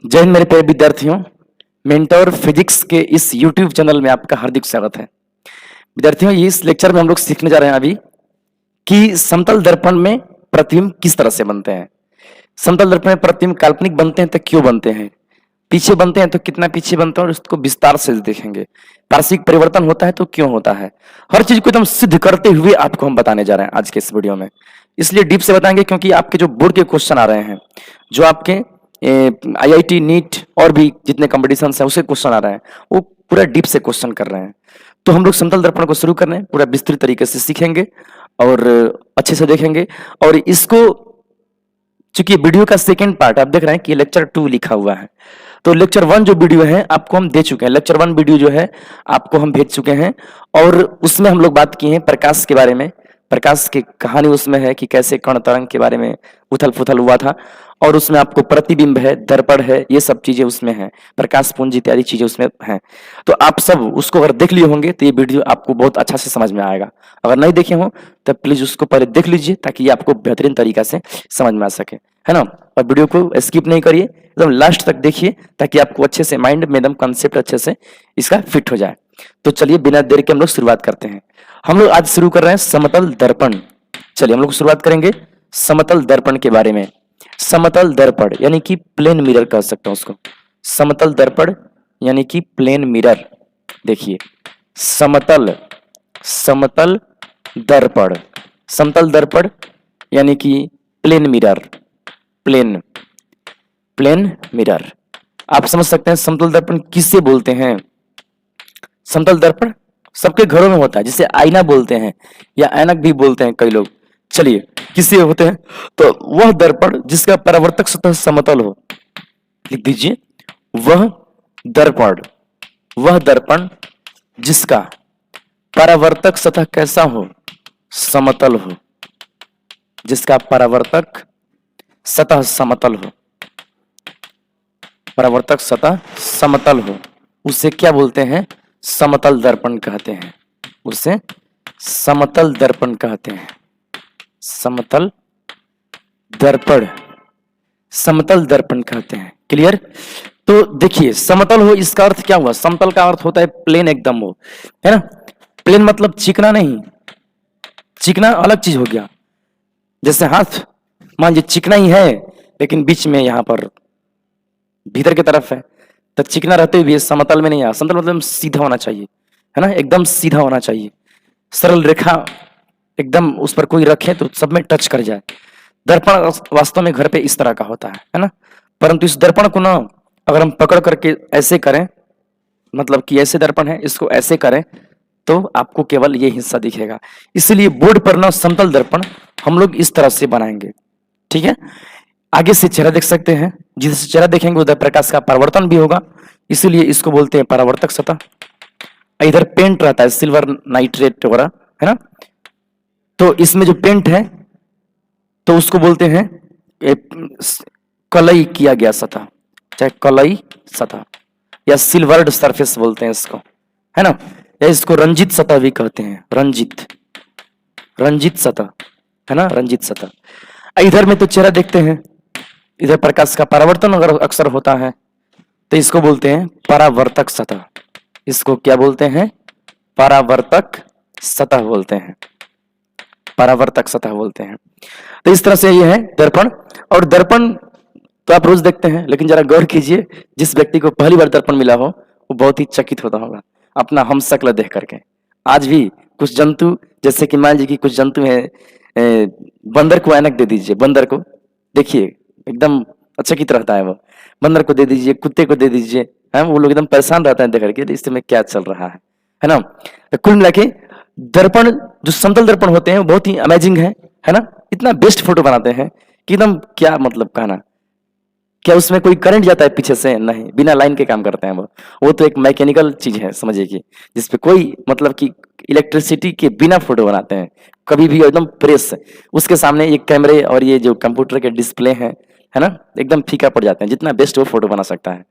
जय हिंद मेरे प्यारे विद्यार्थियों। मेंटोर फिजिक्स के इस YouTube चैनल में आपका हार्दिक स्वागत है। विद्यार्थियों, इस लेक्चर में हम लोग सीखने जा रहे हैं अभी कि समतल दर्पण में प्रतिबिंब किस तरह से बनते हैं। समतल दर्पण में प्रतिबिंब काल्पनिक बनते हैं तो क्यों बनते हैं, पीछे बनते हैं तो कितना पीछे बनता है, और उसको विस्तार से देखेंगे। पार्श्विक परिवर्तन होता है तो क्यों होता है, हर चीज को एकदम सिद्ध करते हुए आपको हम बताने जा रहे हैं आज के इस वीडियो में। इसलिए डीप से बताएंगे क्योंकि आपके जो बोर्ड के क्वेश्चन आ रहे हैं, जो आपके IIT नीट और भी जितने कॉम्पिटिशन है उसे क्वेश्चन आ रहे हैं, वो पूरा डीप से क्वेश्चन कर रहे हैं। तो हम लोग समतल दर्पण को शुरू कर रहे हैं, पूरा विस्तृत तरीके से सीखेंगे और अच्छे से देखेंगे। और इसको चूंकि वीडियो का सेकंड पार्ट आप देख रहे हैं कि लेक्चर 2 लिखा हुआ है, तो लेक्चर 1 जो वीडियो है आपको हम दे चुके हैं। लेक्चर 1 वीडियो जो है आपको हम भेज चुके हैं और उसमें हम लोग बात किए हैं प्रकाश के बारे में। प्रकाश की कहानी उसमें है कि कैसे कण तरंग के बारे में उथल पुथल हुआ था, और उसमें आपको प्रतिबिंब है, दर्पण है, ये सब चीजें उसमें हैं, प्रकाश पुंज इत्यादि चीजें उसमें हैं। तो आप सब उसको अगर देख लिए होंगे तो ये वीडियो आपको बहुत अच्छा से समझ में आएगा। अगर नहीं देखे हो तो प्लीज उसको पहले देख लीजिए ताकि ये आपको बेहतरीन तरीका से समझ में आ सके, है ना। और वीडियो को स्किप नहीं करिए, एकदम लास्ट तक देखिए ताकि आपको अच्छे से माइंड में एकदम कंसेप्ट अच्छे से इसका फिट हो जाए। तो चलिए बिना देर के हम लोग शुरुआत करते हैं। हम लोग आज शुरू कर रहे हैं समतल दर्पण। चलिए हम लोग शुरुआत करेंगे समतल दर्पण के बारे में। समतल दर्पण यानी कि प्लेन मिरर कह सकते हैं उसको। समतल दर्पण यानी कि प्लेन मिरर। देखिए समतल समतल दर्पण, समतल दर्पण यानी कि plane mirror, plane plane mirror. आप समझ सकते हैं समतल दर्पण किससे बोलते हैं। समतल दर्पण सबके घरों में होता है, जिसे आईना बोलते हैं या ऐनक भी बोलते हैं कई लोग। चलिए किससे होते हैं, तो वह दर्पण जिसका परावर्तक सतह समतल हो। लिख दीजिए, वह दर्पण जिसका परावर्तक सतह कैसा हो, समतल हो, जिसका परावर्तक सतह समतल हो, परावर्तक सतह समतल हो, उसे क्या बोलते हैं, समतल दर्पण कहते हैं। उसे समतल दर्पण कहते हैं। समतल दर्पण, समतल दर्पण कहते हैं। क्लियर। तो देखिए समतल हो इसका अर्थ क्या हुआ, समतल का अर्थ होता है प्लेन एकदम हो, है ना। प्लेन मतलब चिकना नहीं, चिकना अलग चीज हो गया। जैसे हाथ मान लीजिए चिकना ही है लेकिन बीच में यहां पर भीतर की तरफ है, तो चिकना रहते हुए भी समतल में नहीं आ। समतल मतलब सीधा होना चाहिए, है ना, एकदम सीधा होना चाहिए, सरल रेखा एकदम उस पर कोई रखे तो सब में टच कर जाए। दर्पण वास्तव में घर पे इस तरह का होता है ना। परंतु इस दर्पण को ना अगर हम पकड़ करके ऐसे करें, मतलब कि ऐसे दर्पण है, इसको ऐसे करें तो आपको केवल ये हिस्सा दिखेगा। इसलिए बोर्ड पर ना समतल दर्पण हम लोग इस तरह से बनाएंगे, ठीक है। आगे से चेहरा देख सकते हैं, जिस चेहरा देखेंगे उधर प्रकाश का परावर्तन भी होगा, इसीलिए इसको बोलते हैं परावर्तक सतह। इधर पेंट रहता है, सिल्वर नाइट्रेट वगैरह, है ना। तो इसमें जो पेंट है तो उसको बोलते हैं कलई किया गया सतह, चाहे कलई सतह या सिल्वर्ड सरफेस बोलते हैं इसको, है ना। या इसको रंजित सतह भी कहते हैं, रंजित सतह, है ना, रंजित सतह। इधर में तो चेहरा देखते हैं, इधर प्रकाश का परावर्तन अगर अक्सर होता है तो इसको बोलते हैं परावर्तक सतह। इसको क्या बोलते हैं, परावर्तक सतह बोलते हैं, परावर्तक सतह बोलते हैं। तो इस तरह से ये है दर्पण। और दर्पण तो आप रोज देखते हैं, लेकिन जरा गौर कीजिए, जिस व्यक्ति को पहली बार दर्पण मिला हो वो बहुत ही चकित होता होगा अपना हम शक्ल देख करके। आज भी कुछ जंतु, जैसे कि मान लीजिए कि कुछ जंतु है, बंदर को ऐनक दे दीजिए, बंदर को देखिए एकदम चकित रहता है वो। बंदर को दे दीजिए, कुत्ते को दे दीजिए, है, वो लोग एकदम परेशान रहता है देख करके इसमें क्या चल रहा है ना। तो कुल मिला के दर्पण जो समतल दर्पण होते हैं वो बहुत ही अमेजिंग है ना। इतना बेस्ट फोटो बनाते हैं कि एकदम क्या मतलब कहना। क्या उसमें कोई करंट जाता है पीछे से, नहीं, बिना लाइन के काम करते हैं वो तो एक मैकेनिकल चीज है समझिए कि, जिसपे कोई मतलब कि इलेक्ट्रिसिटी के बिना फोटो बनाते हैं कभी भी, एकदम प्रेस। उसके सामने ये कैमरे और ये जो कंप्यूटर के डिस्प्ले है ना, एकदम फीका पड़ जाते हैं, जितना बेस्ट वो फोटो बना सकता है।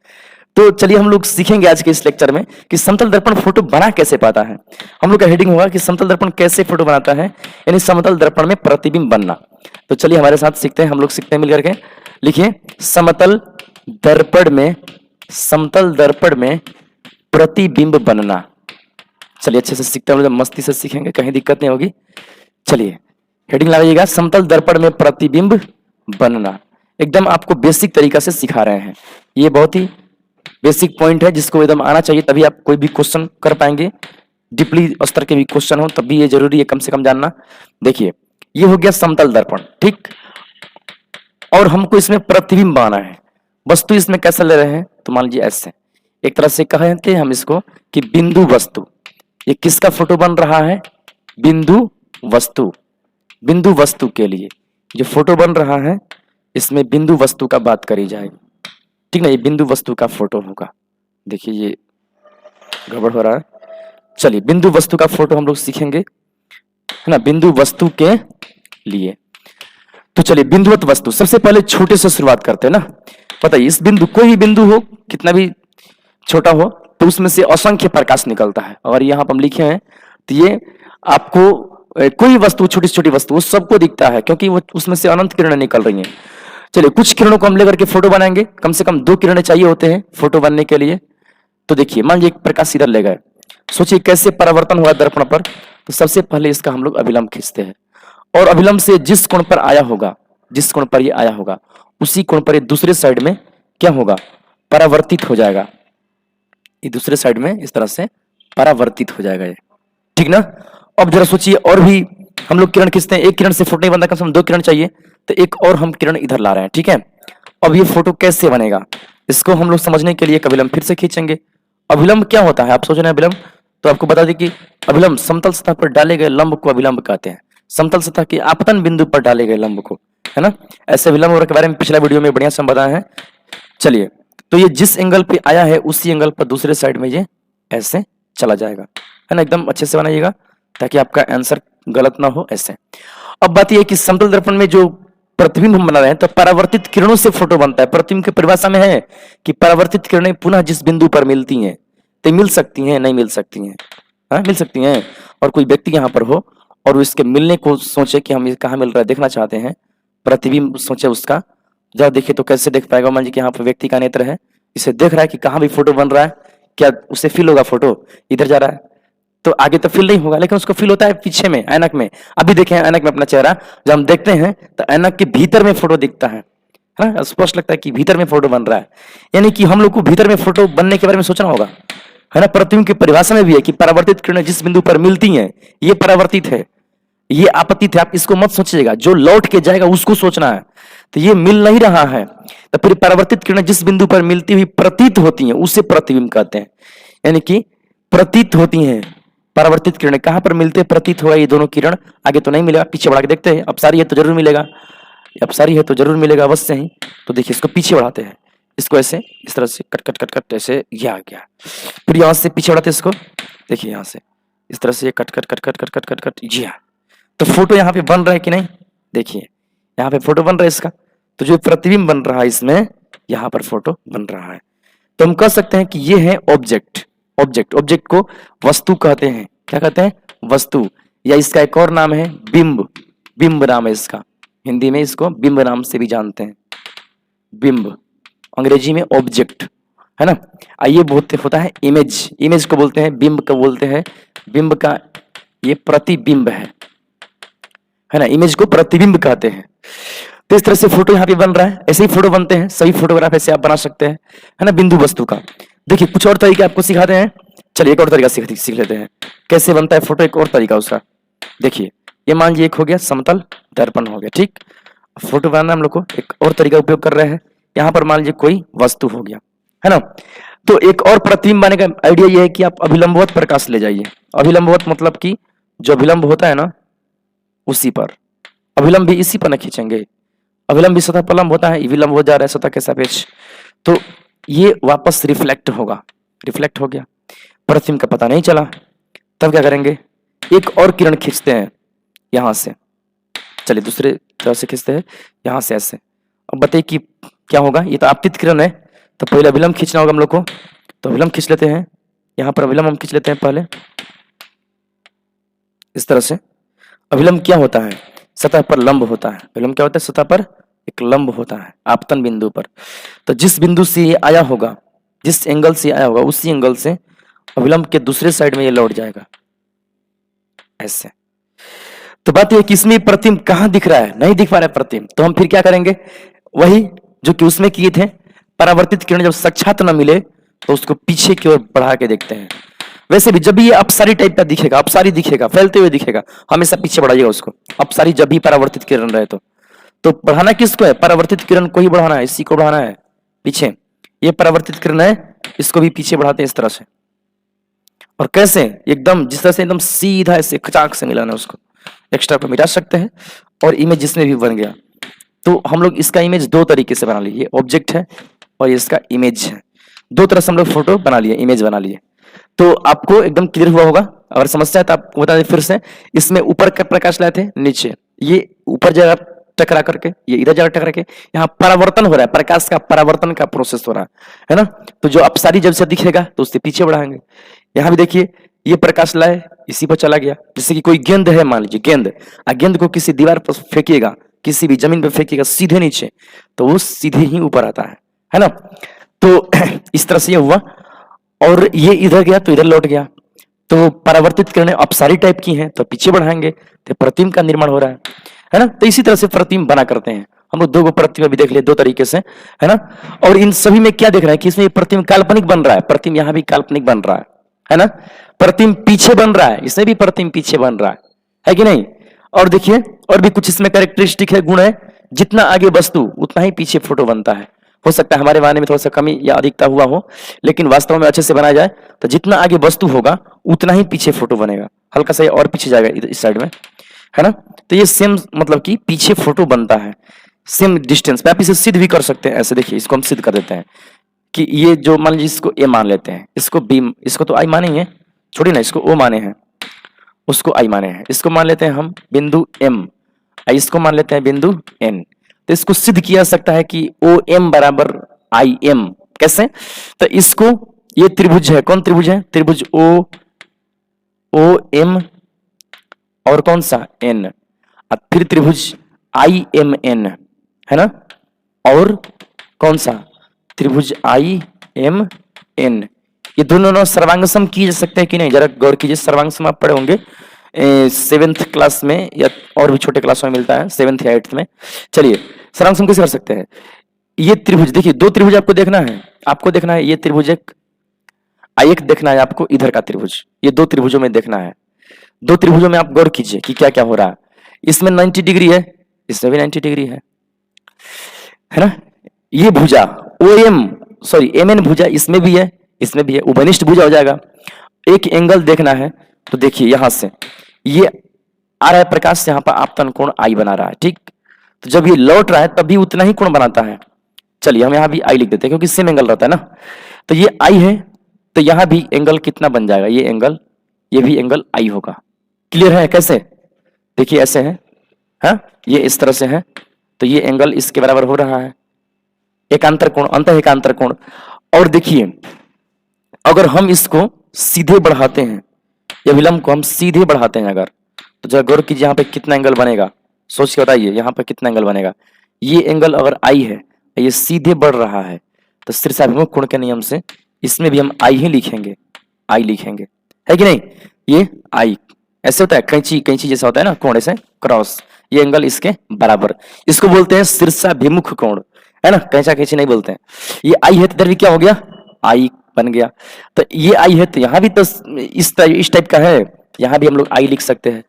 तो चलिए हम लोग सीखेंगे आज के इस लेक्चर में कि समतल दर्पण फोटो बना कैसे पाता है। हम लोग का हेडिंग होगा कि समतल दर्पण कैसे फोटो बनाता है, यानी समतल दर्पण में प्रतिबिंब बनना। तो चलिए हमारे साथ सीखते हैं, हम लोग सीखते हैं मिलकर के। लिखिए समतल दर्पण में, समतल दर्पण में प्रतिबिंब बनना। चलिए अच्छे से सीखते हैं, मस्ती से सीखेंगे, कहीं दिक्कत नहीं होगी। चलिए हेडिंग लगाइएगा, समतल दर्पण में प्रतिबिंब बनना। एकदम आपको बेसिक तरीका से सिखा रहे हैं, ये बहुत ही बेसिक पॉइंट है जिसको एकदम आना चाहिए, तभी आप कोई भी क्वेश्चन कर पाएंगे। डीपली स्तर के भी क्वेश्चन हो तब भी ये जरूरी है कम से कम जानना। देखिए ये हो गया समतल दर्पण, ठीक, और हमको इसमें प्रतिबिंब आना है। वस्तु इसमें कैसे ले रहे हैं, तो मान लीजिए ऐसे, एक तरह से कहते हैं हम इसको कि बिंदु वस्तु। ये किसका फोटो बन रहा है, बिंदु वस्तु। बिंदु वस्तु के लिए जो फोटो बन रहा है इसमें बिंदु वस्तु का बात करी जाएगी, ठीक ना। ये बिंदु वस्तु का फोटो होगा। देखिए ये गड़बड़ हो रहा है। चलिए बिंदु वस्तु का फोटो हम लोग सीखेंगे, है ना, बिंदु वस्तु के लिए। तो चलिए बिंदुवत वस्तु, सबसे पहले छोटे से शुरुआत करते हैं ना। पता है इस बिंदु, कोई भी बिंदु हो कितना भी छोटा हो तो उसमें से असंख्य प्रकाश निकलता है। और यहाँ पर हम लिखे हैं तो ये आपको कोई वस्तु, छोटी छोटी वस्तु, उस सबको दिखता है क्योंकि वो उसमें से अनंत किरणें निकल रही हैं। चलिए कुछ किरणों को हम लेकर के फोटो बनाएंगे, कम से कम 2 किरणें चाहिए होते हैं फोटो बनने के लिए। तो देखिए मान लीजिए एक प्रकाश इधर ले गए, सोचिए कैसे परावर्तन हुआ दर्पण पर। तो सबसे पहले इसका हम लोग अभिलंब खींचते हैं, और अभिलंब से जिस कोण पर आया होगा, जिस कोण पर ये आया होगा उसी कोण पर ये दूसरे साइड में क्या होगा, परावर्तित हो जाएगा। ये दूसरे साइड में इस तरह से परावर्तित हो जाएगा ये, ठीक ना। अब जरा सोचिए और भी हम लोग किरण खींचते हैं, एक किरण से फोटो नहीं बनता, कम से कम 2 किरण चाहिए, तो एक और हम किरण इधर ला रहे हैं, ठीक है। अब ये फोटो कैसे बनेगा इसको हम लोग समझने के लिए अभिलंब फिर से खींचेंगे। अभिलंब क्या होता है, आप सोच रहे हैं अभिलंब, तो आपको बता दें कि अभिलंब समतल सतह पर डाले गए लंब को अभिलंब कहते हैं। समतल सतह के आपतन बिंदु पर डाले गए लंब को, है ना। ऐसे अभिलंब के बारे में पिछला वीडियो में बढ़िया से बताया है। चलिए तो ये जिस एंगल पे आया है उसी एंगल पर दूसरे साइड में ये ऐसे चला जाएगा, है ना। एकदम अच्छे से बनाइएगा ताकि आपका आंसर गलत ना हो ऐसे। अब बात यह है कि समतल दर्पण में जो प्रतिबिंब हम बना रहे हैं तो परावर्तित किरणों से फोटो बनता है। प्रतिबिंब की परिभाषा में है कि परावर्तित किरणें पुनः जिस बिंदु पर मिलती हैं, तो मिल सकती हैं, नहीं मिल सकती हैं, हाँ मिल सकती हैं। और कोई व्यक्ति यहाँ पर हो और वो इसके मिलने को सोचे कि हम कहाँ मिल रहा है देखना चाहते हैं, प्रतिबिंब सोचे उसका, जब देखे तो कैसे देख पाएगा। मान लीजिए कि यहाँ पर व्यक्ति का नेत्र है, इसे देख रहा है कि कहाँ भी फोटो बन रहा है, क्या उसे फील होगा फोटो इधर जा रहा है, तो आगे तो फील नहीं होगा, लेकिन उसको फील होता है पीछे में ऐनक में। अभी देखें ऐनक में अपना चेहरा, जब हम देखते हैं तो ऐनक के भीतर में फोटो दिखता है ना, स्पष्ट लगता है कि भीतर में फोटो बन रहा है। यानी कि हम लोग को भीतर में फोटो बनने के बारे में सोचना होगा, है ना। प्रतिबिंब की परिभाषा में भी है कि परावर्तित किरणें जिस बिंदु पर मिलती हैं ये परावर्तित है, ये आपतित है। आप इसको मत सोचिएगा, जो लौट के जाएगा उसको सोचना है। तो ये मिल नहीं रहा है, तो फिर परावर्तित किरणें जिस बिंदु पर मिलती हुई प्रतीत होती हैं उसे प्रतिबिंब कहते हैं। यानी कि प्रतीत होती हैं परावर्तित किरणें, कहां पर मिलते हैं, प्रतीत होगा ये दोनों किरण। आगे तो नहीं मिलेगा, पीछे बढ़ा के देखते हैं, अपसारी है तो जरूर मिलेगा, अपसारी है तो जरूर मिलेगा अवश्य ही। तो देखिए इसको पीछे बढ़ाते हैं, इसको ऐसे इस तरह से कट कट कट कट ऐसे ये आ गया। फिर यहां से पीछे बढ़ाते हैं इसको, देखिए यहां से इस तरह से cut cut cut cut cut cut cut cut ये। तो फोटो यहाँ पे बन रहा है कि नहीं, देखिए यहाँ पे फोटो बन रहा है इसका। तो जो प्रतिबिंब बन रहा है इसमें यहाँ पर फोटो बन रहा है। तो हम कह सकते हैं कि ये है ऑब्जेक्ट। ऑब्जेक्ट को वस्तु कहते हैं। क्या कहते हैं, वस्तु, या इसका एक और नाम है बिंब। बिंब नाम है इसका, हिंदी में इसको बिंब नाम से भी जानते हैं, बिंब, अंग्रेजी में ऑब्जेक्ट, है ना। ये बहुत होता है इमेज, इमेज को बोलते हैं, बिंब को बोलते हैं, बिंब का ये प्रतिबिंब है ना, इमेज को प्रतिबिंब कहते हैं। तो इस तरह से फोटो यहाँ पे बन रहा है, ऐसे ही फोटो बनते हैं, सही फोटोग्राफ ऐसे आप बना सकते हैं, है ना, बिंदु वस्तु का। देखिए कुछ और तरीके आपको सिखाते हैं, चलिए एक और तरीका सीख लेते हैं कैसे बनता है फोटो। एक और तरीका उसका देखिए, ये मान लीजिए एक हो गया समतल दर्पण हो गया, ठीक। फोटो बनाना हम लोग को एक और तरीका उपयोग कर रहे हैं। यहाँ पर मान लीजिए कोई वस्तु हो गया, है ना। तो एक और प्रतिबिंब बनाने का आइडिया ये है कि आप अभिलंबवत प्रकाश ले जाइए। अभिलंबवत मतलब कि जो अभिलंब होता है ना उसी पर, अभिलंब भी इसी पर न खींचेंगे। अभिलंब भी सतह पर लंब होता है, विलंब हो जा रहा है सतह के सापेक्ष, तो ये वापस रिफ्लेक्ट होगा। रिफ्लेक्ट हो गया, प्रतिबिंब का पता नहीं चला, तब क्या करेंगे, एक और किरण खींचते हैं यहां से। चलिए दूसरे तरह से खींचते हैं, यहां से ऐसे। अब बताइए कि क्या होगा, ये तो आपतित किरण है, तो पहले अभिलंब खींचना होगा हम लोग को। तो अभिलंब खींच लेते हैं, यहाँ पर अभिलंब हम खींच लेते हैं पहले इस तरह से। अभिलंब क्या होता है, सतह पर लंब होता है। अभिलंब क्या होता है, सतह पर एक लंब होता है आपतन बिंदु पर। तो जिस बिंदु से ये आया होगा, जिस एंगल से आया होगा, उसी एंगल से अभिलंब के दूसरे साइड में ये लौट जाएगा ऐसे। तो बात यह कि इसमें प्रतिबिंब कहां दिख रहा है, नहीं दिख पा रहा है प्रतिबिंब, तो हम फिर क्या करेंगे, वही जो कि उसमें किए थे, परावर्तित किरण जब साक्षात न मिले तो उसको पीछे की ओर बढ़ा के देखते हैं। वैसे भी जब भी ये अपसारी टाइप का दिखेगा, अपसारी दिखेगा, फैलते हुए दिखेगा, हमेशा पीछे बढ़ाइएगा उसको। अपसारी जब भी परावर्तित किरण रहे तो बढ़ाना किसको है, परावर्तित किरण को ही बढ़ाना है, इसी को बढ़ाना है पीछे। ये परावर्तित किरण है, इसको भी पीछे बढ़ाते हैं इस तरह से। और कैसे, एकदम जिस तरह से एकदम सीधा ऐसे खचाक से मिलाना है उसको। एक्स्ट्रा को मिटा सकते हैं और इमेज जिसमें भी बन गया। तो हम लोग इसका इमेज दो तरीके से बना लिए, ये ऑब्जेक्ट है और ये इसका इमेज है। दो तरह से हम लोग फोटो बना लिए, इमेज बना लिए। तो आपको एकदम क्लियर हुआ होगा। अगर समस्या है तो आपको बता दें फिर से। इसमें ऊपर का प्रकाश लाए थे, नीचे ये ऊपर जगह टकरा करके, ये इधर जगह टकरा के, यहाँ परावर्तन हो रहा है, प्रकाश का परावर्तन का प्रोसेस हो रहा है ना। तो जो अपसारी जब से दिखेगा तो उससे पीछे बढ़ाएंगे। यहाँ भी देखिए, ये प्रकाश लाए, इसी पर चला गया। जैसे कि कोई गेंद है, मान लीजिए गेंद, गेंद को किसी दीवार पर फेंकिएगा, किसी भी जमीन पर फेंकिएगा सीधे नीचे, तो वो सीधे ही ऊपर आता है ना। तो इस तरह से ये हुआ, और ये इधर गया तो इधर लौट गया। तो परावर्तित किरणें अपसारी टाइप की हैं तो पीछे बढ़ाएंगे तो प्रतिबिंब का निर्माण हो रहा है ना। तो इसी तरह से प्रतिबिंब बना करते हैं हम लोग। दो प्रतिबिंब भी देख लिए दो तरीके से, है ना। और इन सभी में क्या देख रहे हैं कि इसमें प्रतिबिंब काल्पनिक बन रहा है, प्रतिबिंब यहाँ भी काल्पनिक बन रहा है ना। प्रतिबिंब पीछे बन रहा है, इसमें भी प्रतिबिंब पीछे बन रहा है कि नहीं। और देखिए, और भी कुछ इसमें कैरेक्टरिस्टिक है, गुण है। जितना आगे वस्तु उतना ही पीछे फोटो बनता है। हो सकता है हमारे मानने में थोड़ा सा कमी या अधिकता हुआ हो, लेकिन वास्तव में अच्छे से बनाया जाए तो जितना आगे वस्तु होगा उतना ही पीछे फोटो बनेगा। हल्का सा और पीछे जाएगा इस साइड में, है ना। तो ये सेम मतलब कि पीछे फोटो बनता है सेम डिस्टेंस पे। आप इसे सिद्ध भी कर सकते हैं ऐसे। देखिए, इसको हम सिद्ध कर देते हैं कि ये जो मान लीजिए इसको ए मान लेते हैं, इसको बी, इसको तो आई मानेंगे, छोड़िए ना, इसको ओ माने हैं, उसको आई माने हैं। इसको मान लेते हैं हम बिंदु एम, इसको मान लेते हैं बिंदु एन। तो इसको सिद्ध किया जा सकता है कि ओ एम बराबर आई एम। कैसे, तो इसको, ये त्रिभुज है, कौन त्रिभुज है, त्रिभुज ओ एम और कौन सा एन, और फिर त्रिभुज आई एम एन, है ना। और कौन सा त्रिभुज आई एम एन। ये दोनों सर्वांगसम किए जा सकते हैं कि नहीं, जरा गौर कीजिए। सर्वांगसम आप पढ़े होंगे 7th क्लास में या और भी छोटे क्लासों में मिलता है, 7th या 8th में। चलिए, सर्वांगसम कैसे कर सकते हैं। ये त्रिभुज देखिए, दो त्रिभुज आपको देखना है, आपको देखना है ये त्रिभुज एक, एक देखना है आपको इधर का त्रिभुज। ये दो त्रिभुजों में देखना है। दो त्रिभुजों में आप गौर कीजिए कि क्या क्या हो रहा है। इसमें 90 डिग्री है, इसमें भी 90 डिग्री है ना। ये भुजा O M, sorry M N भुजा इसमें भी है, इसमें भी है, उभयनिष्ठ भुजा हो जाएगा। एक एंगल देखना है तो देखिए, यहां से ये आ रहा है प्रकाश, यहां पर आपतन कोण आई बना रहा है, ठीक। तो जब ये लौट रहा है तब भी उतना ही कोण बनाता है। चलिए हम यहां भी आई लिख देते हैं क्योंकि सेम एंगल रहता है ना। तो ये आई है, तो यहां भी एंगल कितना बन जाएगा, ये एंगल, ये भी एंगल आई होगा। क्लियर है कैसे, देखिए ऐसे है, हाँ, ये इस तरह से है, तो ये एंगल इसके बराबर हो रहा है, एकांतर कोण, अंत एकांतर कोण। और देखिए, अगर हम इसको सीधे बढ़ाते हैं, या विलंब को हम सीधे बढ़ाते हैं अगर, तो जरा गौर कीजिए यहाँ पे कितना एंगल बनेगा, सोच के बताइए यहाँ पे कितना एंगल बनेगा। ये एंगल अगर आई है, ये सीधे बढ़ रहा है, तो शीर्षाभिमुख कोण के नियम से इसमें भी हम आई ही लिखेंगे, आई लिखेंगे, है कि नहीं। ये आई ऐसे होता है, कैंची, कैंची जैसा होता है ना कोण, ऐसे क्रॉस, ये एंगल इसके बराबर, इसको बोलते हैं शीर्षाभिमुख कोण, है ना। कैंचा कैंची नहीं बोलते हैं। ये आई है तो इधर भी क्या हो गया, आई बन गया। तो ये आई है तो यहाँ भी तो इस टाइप का है, यहाँ भी हम लोग आई लिख सकते हैं।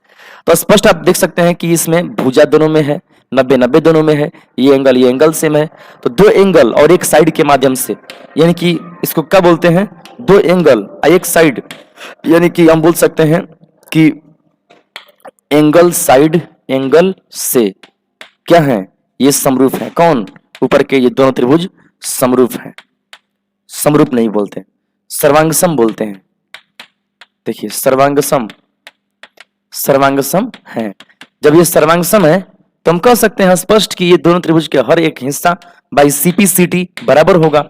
तो स्पष्ट आप देख सकते हैं कि इसमें भुजा दोनों में है, 90-90 दोनों में है, ये एंगल सेम है। तो दो एंगल और एक साइड के माध्यम से, यानी कि इसको क्या बोलते हैं, दो एंगल एक साइड, यानी कि हम बोल सकते हैं कि एंगल साइड एंगल से क्या है, ये समरूप है। कौन, ऊपर के ये दोनों त्रिभुज समरूप है। समरूप नहीं बोलते, सर्वांगसम बोलते हैं। देखिए सर्वांगसम, सर्वांगसम है। जब ये सर्वांगसम है तो हम कह सकते हैं स्पष्ट कि ये दोनों त्रिभुज के हर एक हिस्सा बाई CP/CT बराबर होगा,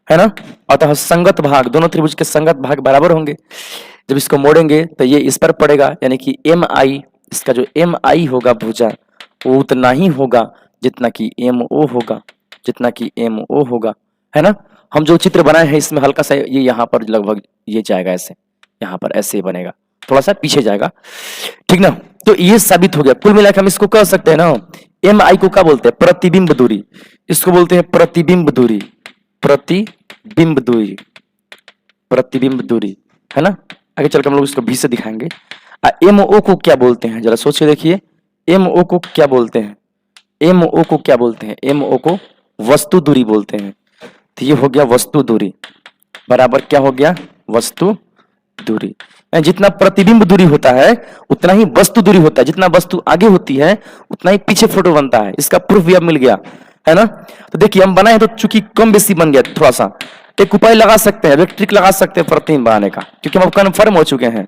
है ना। अतः संगत भाग, दोनों त्रिभुज के संगत भाग बराबर होंगे। जब इसको मोड़ेंगे तो ये इस पर पड़ेगा, यानी कि MI, इसका जो MI होगा भुजा, वो उतना ही होगा जितना कि MO होगा, जितना कि MO होगा, है ना। हम जो चित्र बनाए हैं इसमें हल्का सा ये यहाँ पर लगभग ये जाएगा ऐसे, यहाँ पर ऐसे ही बनेगा, थोड़ा सा पीछे जाएगा, ठीक ना। तो ये साबित हो गया। कुल मिलाकर हम इसको कह सकते हैं ना, MI को क्या बोलते हैं, प्रतिबिंब दूरी, इसको बोलते हैं प्रतिबिंब दूरी, प्रतिबिंब दूरी, प्रतिबिंब दूरी, है ना। आगे चलकर हम लोग इसको भी से दिखाएंगे। MO को क्या बोलते हैं, जरा सोच के देखिए, MO को क्या बोलते हैं, MO को क्या बोलते हैं, MO को वस्तु दूरी बोलते हैं। तो ये हो गया वस्तु दूरी, बराबर क्या हो गया, वस्तु दूरी। जितना प्रतिबिंब दूरी होता है उतना ही वस्तु दूरी होता है, जितना वस्तु आगे होती है उतना ही पीछे फोटो बनता है। इसका प्रूफ भी अब मिल गया, है ना। तो देखिए हम बनाए तो चूंकि कम बेसी बन गया थोड़ा सा, एक उपाय लगा सकते हैं, एक ट्रिक लगा सकते हैं प्रतिबिंब बनाने का, क्योंकि हम कन्फर्म हो चुके हैं।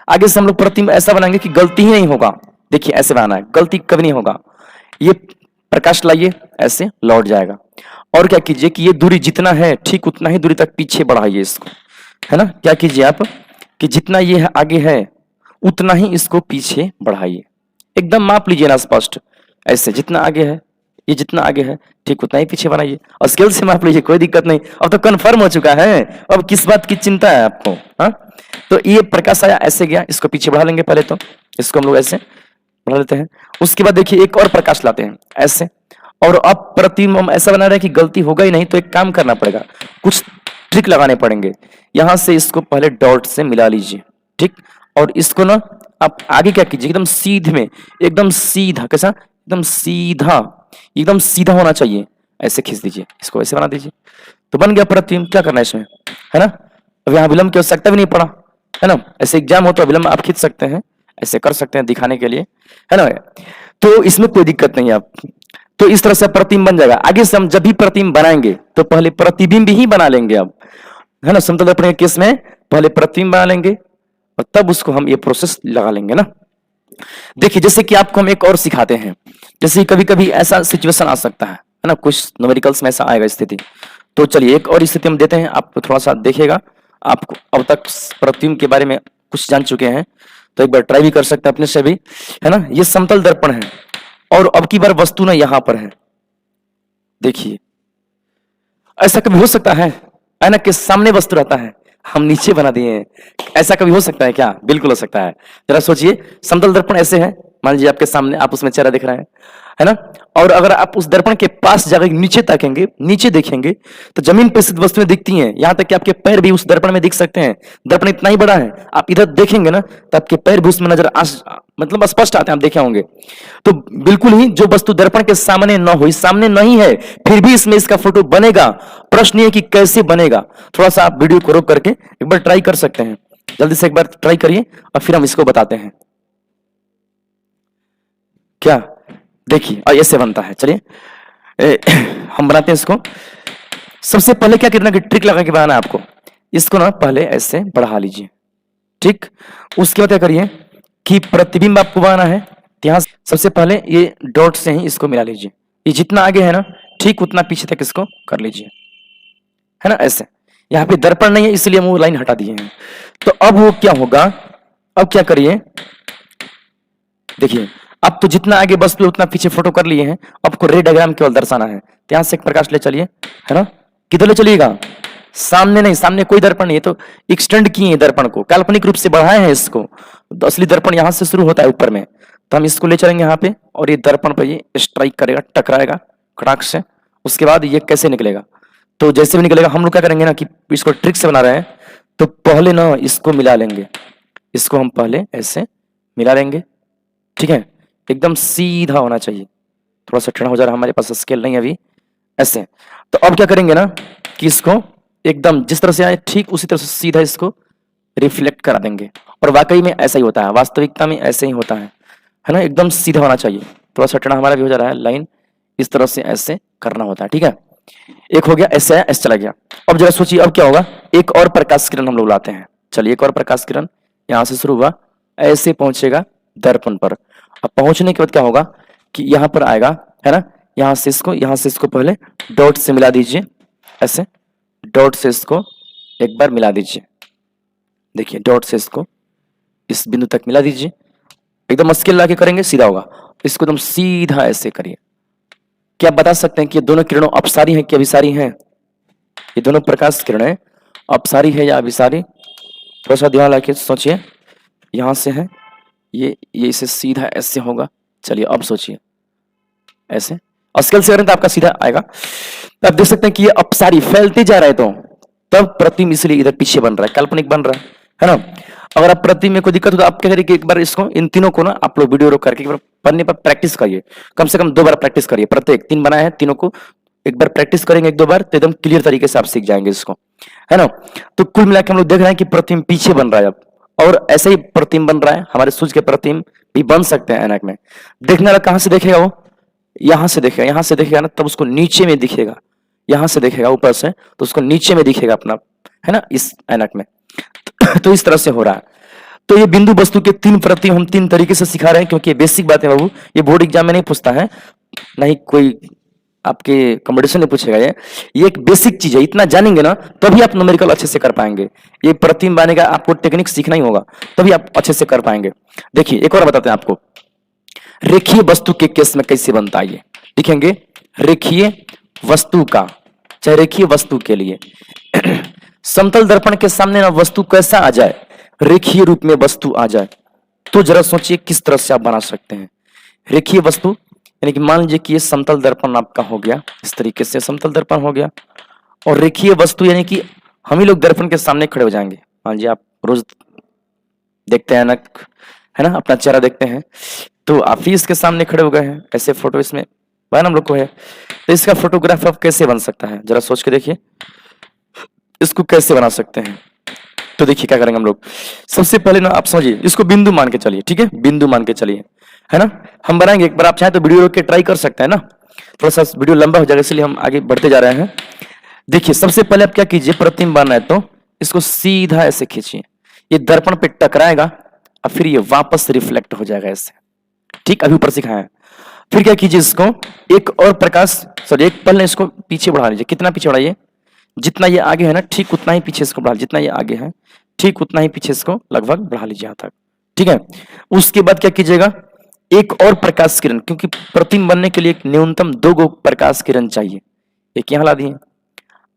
आगे से हम लोग प्रतिबिंब ऐसा बनाएंगे कि गलती ही नहीं होगा। देखिए ऐसे बनाना है, गलती कभी नहीं होगा। ये प्रकाश लाइए, ऐसे लौट जाएगा। और क्या कीजिए कि ये दूरी जितना है ठीक उतना ही दूरी तक पीछे बढ़ाइए इसको, है ना। क्या कीजिए आप कि जितना ये है आगे है उतना ही इसको पीछे बढ़ाइए, एकदम माप लीजिए ना स्पष्ट, ऐसे जितना आगे है, ये जितना आगे है ठीक उतना ही पीछे बनाइए, और स्केल से माप लीजिए, कोई दिक्कत नहीं। अब तो कन्फर्म हो चुका है, अब किस बात की चिंता है आपको, हाँ। तो ये प्रकाश आया ऐसे गया, इसको पीछे बढ़ा लेंगे पहले, तो इसको हम लोग ऐसे बढ़ा लेते हैं। उसके बाद देखिए एक और प्रकाश लाते हैं ऐसे, और अब प्रतिबिंब हम ऐसा बना रहे हैं कि गलती होगा ही नहीं। तो एक काम करना पड़ेगा, कुछ ट्रिक लगाने पड़ेंगे। यहां से इसको पहले डॉट से मिला लीजिए, ठीक। और इसको ना आप आगे क्या कीजिए, एकदम सीधे में, एकदम सीधा, कैसा, एकदम सीधा, एकदम सीधा होना चाहिए, ऐसे खींच दीजिए, इसको ऐसे बना दीजिए। तो बन गया प्रतिबिंब। क्या करना है इसमें, है ना। अब यहाँ विलंब की आवश्यकता भी नहीं पड़ा, है ना। ऐसे एग्जाम हो तो विलंब आप खींच सकते हैं, ऐसे कर सकते हैं दिखाने के लिए, है ना। तो इसमें कोई दिक्कत नहीं है आप। तो इस तरह से प्रतिबिंब बन जाएगा। आगे से हम जब भी प्रतिबिंब बनाएंगे तो पहले प्रतिबिंब ही बना लेंगे अब, है ना। समतल दर्पण के केस में पहले प्रतिबिंब बना लेंगे और तब उसको हम ये प्रोसेस लगा लेंगे ना। देखिए जैसे कि आपको हम एक और सिखाते हैं, जैसे कभी कभी ऐसा सिचुएशन आ सकता है ना, कुछ न्यूमेरिकल्स में ऐसा आएगा स्थिति। तो चलिए एक और स्थिति हम देते हैं, आप थोड़ा सा देखिएगा। आपको अब तक प्रतिबिंब के बारे में कुछ जान चुके हैं तो एक बार ट्राई भी कर सकते हैं अपने से भी, है ना। ये समतल दर्पण है और अब की बार वस्तु ना यहां पर है। देखिए ऐसा कभी हो सकता है, ऐनक के सामने वस्तु रहता है, हम नीचे बना दिए हैं। ऐसा कभी हो सकता है क्या, बिल्कुल हो सकता है। जरा सोचिए, समतल दर्पण ऐसे है, मान लीजिए आपके सामने, आप उसमें चेहरा दिख रहा है ना। और अगर आप उस दर्पण के पास जाकर नीचे ताकेंगे, नीचे देखेंगे तो जमीन पर स्थित वस्तुएं दिखती हैं, यहां तक कि आपके पैर भी उस दर्पण में दिख सकते हैं। दर्पण इतना ही बड़ा है, आप इधर देखेंगे ना तो आपके पैर भी उसमें नजर मतलब स्पष्ट आते हैं, आप देखे होंगे। तो बिल्कुल ही जो वस्तु दर्पण के सामने न हो, सामने नहीं है, फिर भी इसमें इसका फोटो बनेगा। प्रश्न ये कि कैसे बनेगा, थोड़ा सा आप वीडियो को रोक करके एक बार ट्राई कर सकते हैं, जल्दी से एक बार ट्राई करिए और फिर हम इसको बताते हैं। क्या देखिए, और ऐसे बनता है। चलिए हम बनाते हैं इसको। सबसे पहले क्या करना कि ट्रिक लगा के बनाना है आपको। इसको ना पहले ऐसे बढ़ा लीजिए, ठीक। उसके बाद क्या करिए कि प्रतिबिंब आपको बनाना है, यहां सबसे पहले ये डॉट से ही इसको मिला लीजिए। ये जितना आगे है ना ठीक उतना पीछे तक इसको कर लीजिए, है ना। ऐसे यहाँ पे दर्पण नहीं है इसलिए हम वो लाइन हटा दिए हैं। तो अब वो क्या होगा, अब क्या करिए, देखिए अब तो जितना आगे वस्तु है उतना पीछे फोटो कर लिए हैं। आपको रे डायग्राम केवल दर्शाना है। तो यहां से एक प्रकाश ले चलिए, है ना। किधर ले चलिएगा, सामने नहीं, सामने कोई दर्पण नहीं है, तो एक्सटेंड किए हैं दर्पण को, काल्पनिक रूप से बढ़ाए हैं इसको। तो असली दर्पण यहां से शुरू होता है ऊपर में, तो हम इसको ले चलेंगे यहाँ पे और ये दर्पण पर ये स्ट्राइक करेगा, टकराएगा कटाक्ष से। उसके बाद ये कैसे निकलेगा, तो जैसे भी निकलेगा हम लोग क्या करेंगे ना कि इसको ट्रिक से बना रहे हैं, तो पहले ना इसको मिला लेंगे, इसको हम पहले ऐसे मिला लेंगे, ठीक है। एकदम सीधा होना चाहिए, थोड़ा सा टेढ़ा हो जा रहा है, हमारे पास स्केल नहीं है अभी, ऐसे। तो अब क्या करेंगे ना कि इसको एकदम जिस तरह से आए ठीक उसी तरह से सीधा इसको रिफ्लेक्ट करा देंगे। और वाकई में ऐसा ही होता है, वास्तविकता में ऐसे ही होता है ना। एकदम सीधा होना चाहिए, थोड़ा सा टेढ़ा हमारा भी हो जा रहा है, लाइन इस तरह से ऐसे करना होता है, ठीक है। एक हो गया, ऐसे आया, ऐसे चला गया। अब जरा सोचिए अब क्या होगा, एक और प्रकाश किरण हम लोग लाते हैं। चलिए एक और प्रकाश किरण यहां से शुरू हुआ, ऐसे पहुंचेगा दर्पण पर। अब पहुंचने के बाद क्या होगा कि यहां पर आएगा, है ना। यहां से इसको पहले डॉट से मिला दीजिए, ऐसे डॉट से इसको एक बार मिला दीजिए। देखिए डॉट से इसको इस बिंदु तक मिला दीजिए, एकदम स्केल लाके करेंगे सीधा होगा। इसको एकदम सीधा ऐसे करिए, क्या आप बता सकते हैं कि ये दोनों किरणों अपसारी हैं कि अभिसारी हैं? ये दोनों प्रकाश किरणें अपसारी है या अभिसारी? थोड़ा सा ध्यान रखिए, सोचिए। यहां से है, ये इसे सीधा ऐसे होगा। चलिए अब सोचिए, ऐसे और स्केल से करें तो आपका सीधा आएगा। तो आप देख सकते हैं कि ये अपसारी फैलते जा रहा है, तो तब प्रतिबिंब इसलिए इधर पीछे बन रहा है, काल्पनिक बन रहा है ना। अगर आप प्रतिबिंब में कोई दिक्कत हो तो आप क्या करिए कि एक बार इसको, इन तीनों को ना आप लोग वीडियो रोक करके एक बार पढ़ने पर प्रैक्टिस करिए, कम से कम 2 बार प्रैक्टिस करिए। प्रत्येक 3 बनाए हैं, तीनों को एक बार प्रैक्टिस करेंगे 1-2 बार तो एकदम क्लियर तरीके से आप सीख जाएंगे इसको, है ना। तो कुल मिलाकर हम लोग देख रहे हैं कि प्रतिबिंब पीछे बन रहा है अब, और ऐसे ही प्रतिबिंब बन रहा है, हमारे सूर्य के प्रतिबिंब भी बन सकते हैं ऐनक में। देखने वाला कहां से देखेगा? वो यहां से देखेगा, यहां से देखेगा ना तब उसको नीचे में दिखेगा, यहां से देखेगा ऊपर से तो उसको नीचे में दिखेगा अपना, है ना, इस ऐनक में। तो इस तरह से हो रहा है। तो ये बिंदु वस्तु के 3 प्रतिबिंब हम 3 तरीके से सिखा रहे हैं, क्योंकि ये बेसिक बात है बाबू, ये बोर्ड एग्जाम में नहीं पूछता है, नहीं कोई आपके कंपटीशन में पूछेगा। ये एक बेसिक चीज है, इतना जानेंगे ना तभी आप न्यूमेरिकल अच्छे से कर पाएंगे। ये प्रतिबिंब बनेगा, आपको टेक्निक सीखना ही होगा, तभी आप अच्छे से कर पाएंगे। देखिए एक और बताते हैं आपको, रेखीय वस्तु के केस में कैसे बनता है। ये लिखेंगे रेखीय वस्तु का, चाहे रेखीय वस्तु के लिए समतल दर्पण के सामने ना वस्तु कैसा आ जाए, रेखीय रूप में वस्तु आ जाए, तो जरा सोचिए किस तरह से आप बना सकते हैं रेखीय वस्तु। यानी कि मान लीजिए कि ये समतल दर्पण आपका हो गया, इस तरीके से समतल दर्पण हो गया, और रेखीय वस्तु यानी कि हम ही लोग दर्पण के सामने खड़े हो जाएंगे। मान लीजिए आप रोज देखते हैं ना, है ना, अपना चेहरा देखते हैं, तो आप ही इसके सामने खड़े हो गए हैं, ऐसे फोटो इसमें हम लोग को है। तो इसका फोटोग्राफ अब कैसे बन सकता है, जरा सोच के देखिए इसको कैसे बना सकते हैं। तो देखिए क्या करेंगे हम लोग, सबसे पहले ना आप समझिए, इसको बिंदु मान के चलिए, ठीक है, बिंदु मान के चलिए, है ना। हम बनाएंगे, एक बार आप चाहें तो वीडियो रोक के ट्राई कर सकते हैं ना, थोड़ा सा वीडियो लंबा हो जाएगा इसलिए हम आगे बढ़ते जा रहे हैं। देखिए सबसे पहले आप क्या कीजिए, प्रतिबिंब बनाना है तो इसको सीधा ऐसे खींचिए, ये दर्पण पे टकराएगा और फिर ये वापस रिफ्लेक्ट हो जाएगा ऐसे, ठीक, अभी ऊपर सिखाया है। फिर क्या कीजिए, इसको एक और प्रकाश, सॉरी एक पहले इसको पीछे बढ़ा लीजिए। कितना पीछे बढ़ाइए, जितना ये आगे है ना ठीक उतना ही पीछे इसको बढ़ा, जितना ये आगे है ठीक उतना ही पीछे इसको लगभग बढ़ा लीजिए यहाँ तक, ठीक है। उसके बाद क्या कीजिएगा, एक और प्रकाश किरण, क्योंकि प्रतिबिंब बनने के लिए एक न्यूनतम 2 गो प्रकाश किरण चाहिए, एक यहाँ ला दिए।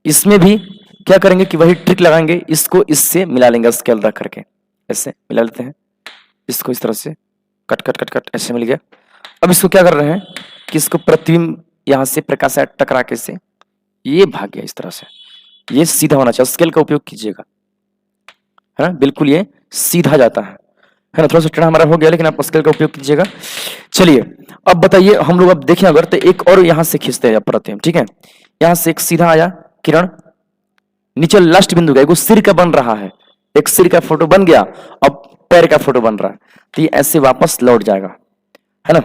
इसमें भी क्या करेंगे कि वही ट्रिक लगाएंगे, इसको इससे मिला लेंगे, स्केल रख करके ऐसे मिला लेते हैं, इसको इस तरह से कट कट कट कट ऐसे मिल गया। अब इसको क्या कर रहे हैं कि इसको प्रतिबिंब यहां से प्रकाश टकरा के से ये भाग गया इस तरह से, ये सीधा होना चाहिए, स्केल का उपयोग कीजिएगा, है ना, बिल्कुल ये सीधा जाता है ना। थोड़ा सा टेढ़ा हमारा हो गया, लेकिन आप स्केल का उपयोग कीजिएगा। चलिए अब बताइए, हम लोग अब देखें अगर तो एक और यहां से खींचते हैं प्रतिबिंब, ठीक है, यहां से एक सीधा आया किरण, नीचे लास्ट बिंदु का, एक सिर का बन रहा है, एक सिर का फोटो बन गया, अब पैर का फोटो बन रहा है, तो ये ऐसे वापस लौट जाएगा, है ना।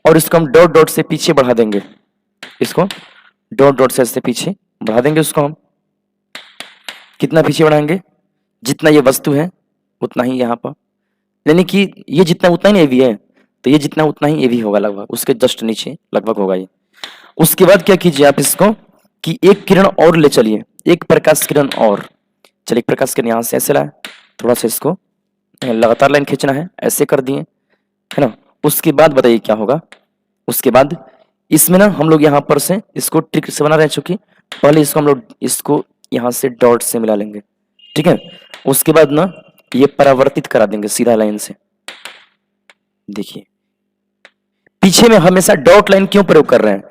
और इसको हम डॉट डॉट से पीछे बढ़ा देंगे, इसको डॉट डॉट से ऐसे पीछे बढ़ा देंगे। उसको हम कितना पीछे बढ़ाएंगे, जितना ये वस्तु है उतना ही यहाँ पर, यानी कि ये जितना उतना ही ये भी है, तो ये जितना उतना ही ये भी होगा, लगभग उसके जस्ट नीचे लगभग होगा ये। उसके बाद क्या कीजिए आप इसको कि एक किरण और ले चलिए, एक प्रकाश किरण और, चलिए एक प्रकाश किरण यहाँ से ऐसे लाए, थोड़ा सा इसको लगातार लाइन खींचना है, ऐसे कर दिए, है ना। उसके बाद बताइए क्या होगा, उसके बाद इसमें ना हम लोग यहाँ पर से इसको ट्रिक से बना रहे हैं, चूंकि पहले इसको हम लोग इसको यहाँ से डॉट से मिला लेंगे, ठीक है। उसके बाद ना ये परावर्तित करा देंगे सीधा लाइन से। देखिए पीछे में हमेशा डॉट लाइन क्यों प्रयोग कर रहे हैं,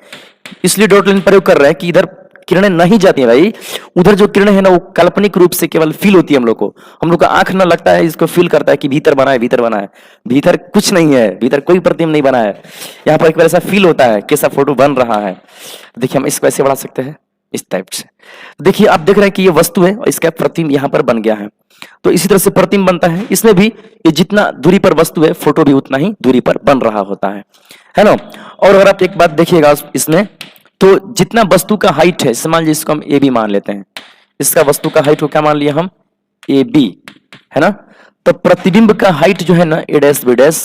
इसलिए डॉट लाइन प्रयोग कर रहे हैं कि इधर किरणें नहीं जाती है भाई, उधर जो किरणें है ना वो काल्पनिक रूप से केवल फील होती है हम लोग को, हम लोग का आंख ना लगता है, इसको फील करता है कि भीतर बना है, भीतर बना है, भीतर कुछ नहीं है, भीतर कोई प्रतिबिंब नहीं बना है। यहाँ पर एक बार ऐसा फील होता है कैसा फोटो बन रहा है। देखिए हम इसको ऐसे बढ़ा सकते हैं इस टाइप से, देखिए आप देख रहे हैं कि ये वस्तु है और इसका प्रतिबिंब यहाँ पर बन गया है। तो इसी तरह से प्रतिबिंब बनता है, इसमें भी ये जितना दूरी पर वस्तु है फोटो भी उतना ही दूरी पर बन रहा होता है ना। और अगर आप एक बात देखिएगा इसमें, तो जितना वस्तु का हाइट है, मान लीजिए इसको हम ए बी मान लेते हैं, इसका वस्तु का हाइट को क्या मान लिया हम, ए बी, है ना। तो प्रतिबिंब का हाइट जो है ना ए डैश बी डैश,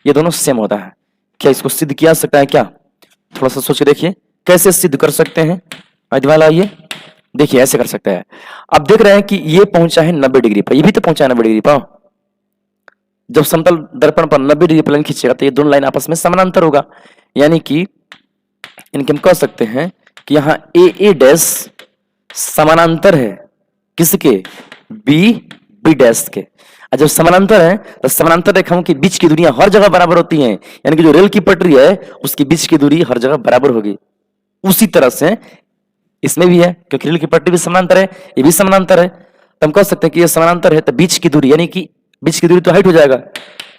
ये दोनों सेम होता है। क्या इसको सिद्ध किया सकता है क्या, थोड़ा सा सोच के देखिए कैसे सिद्ध कर सकते हैं। वाला आइए देखिए ऐसे कर सकते हैं। आप देख रहे हैं कि ये पहुंचा है 90 डिग्री पर, ये भी तो पहुंचा है 90 डिग्री पर। जब समतल दर्पण पर 90 डिग्री पर लाइन खींचेगा तो ये दोनों लाइन आपस में समानांतर होगा, यानी कि इनके हम कह सकते हैं कि यहाँ ए डैश समानांतर है किसके, बी बी डैश के। और जब समानांतर है तो समानांतर रेखाओं के बीच की दूरियां हर जगह बराबर होती हैं, यानी कि जो रेल की पटरी है उसके बीच की दूरी हर जगह बराबर होगी। उसी तरह से इसमें भी है, क्योंकि रेल की पटरी भी समानांतर है, ये भी समानांतर है, तो हम कह सकते हैं कि ये समानांतर है तो बीच की दूरी, यानी कि बीच की दूरी तो हाइट हो जाएगा,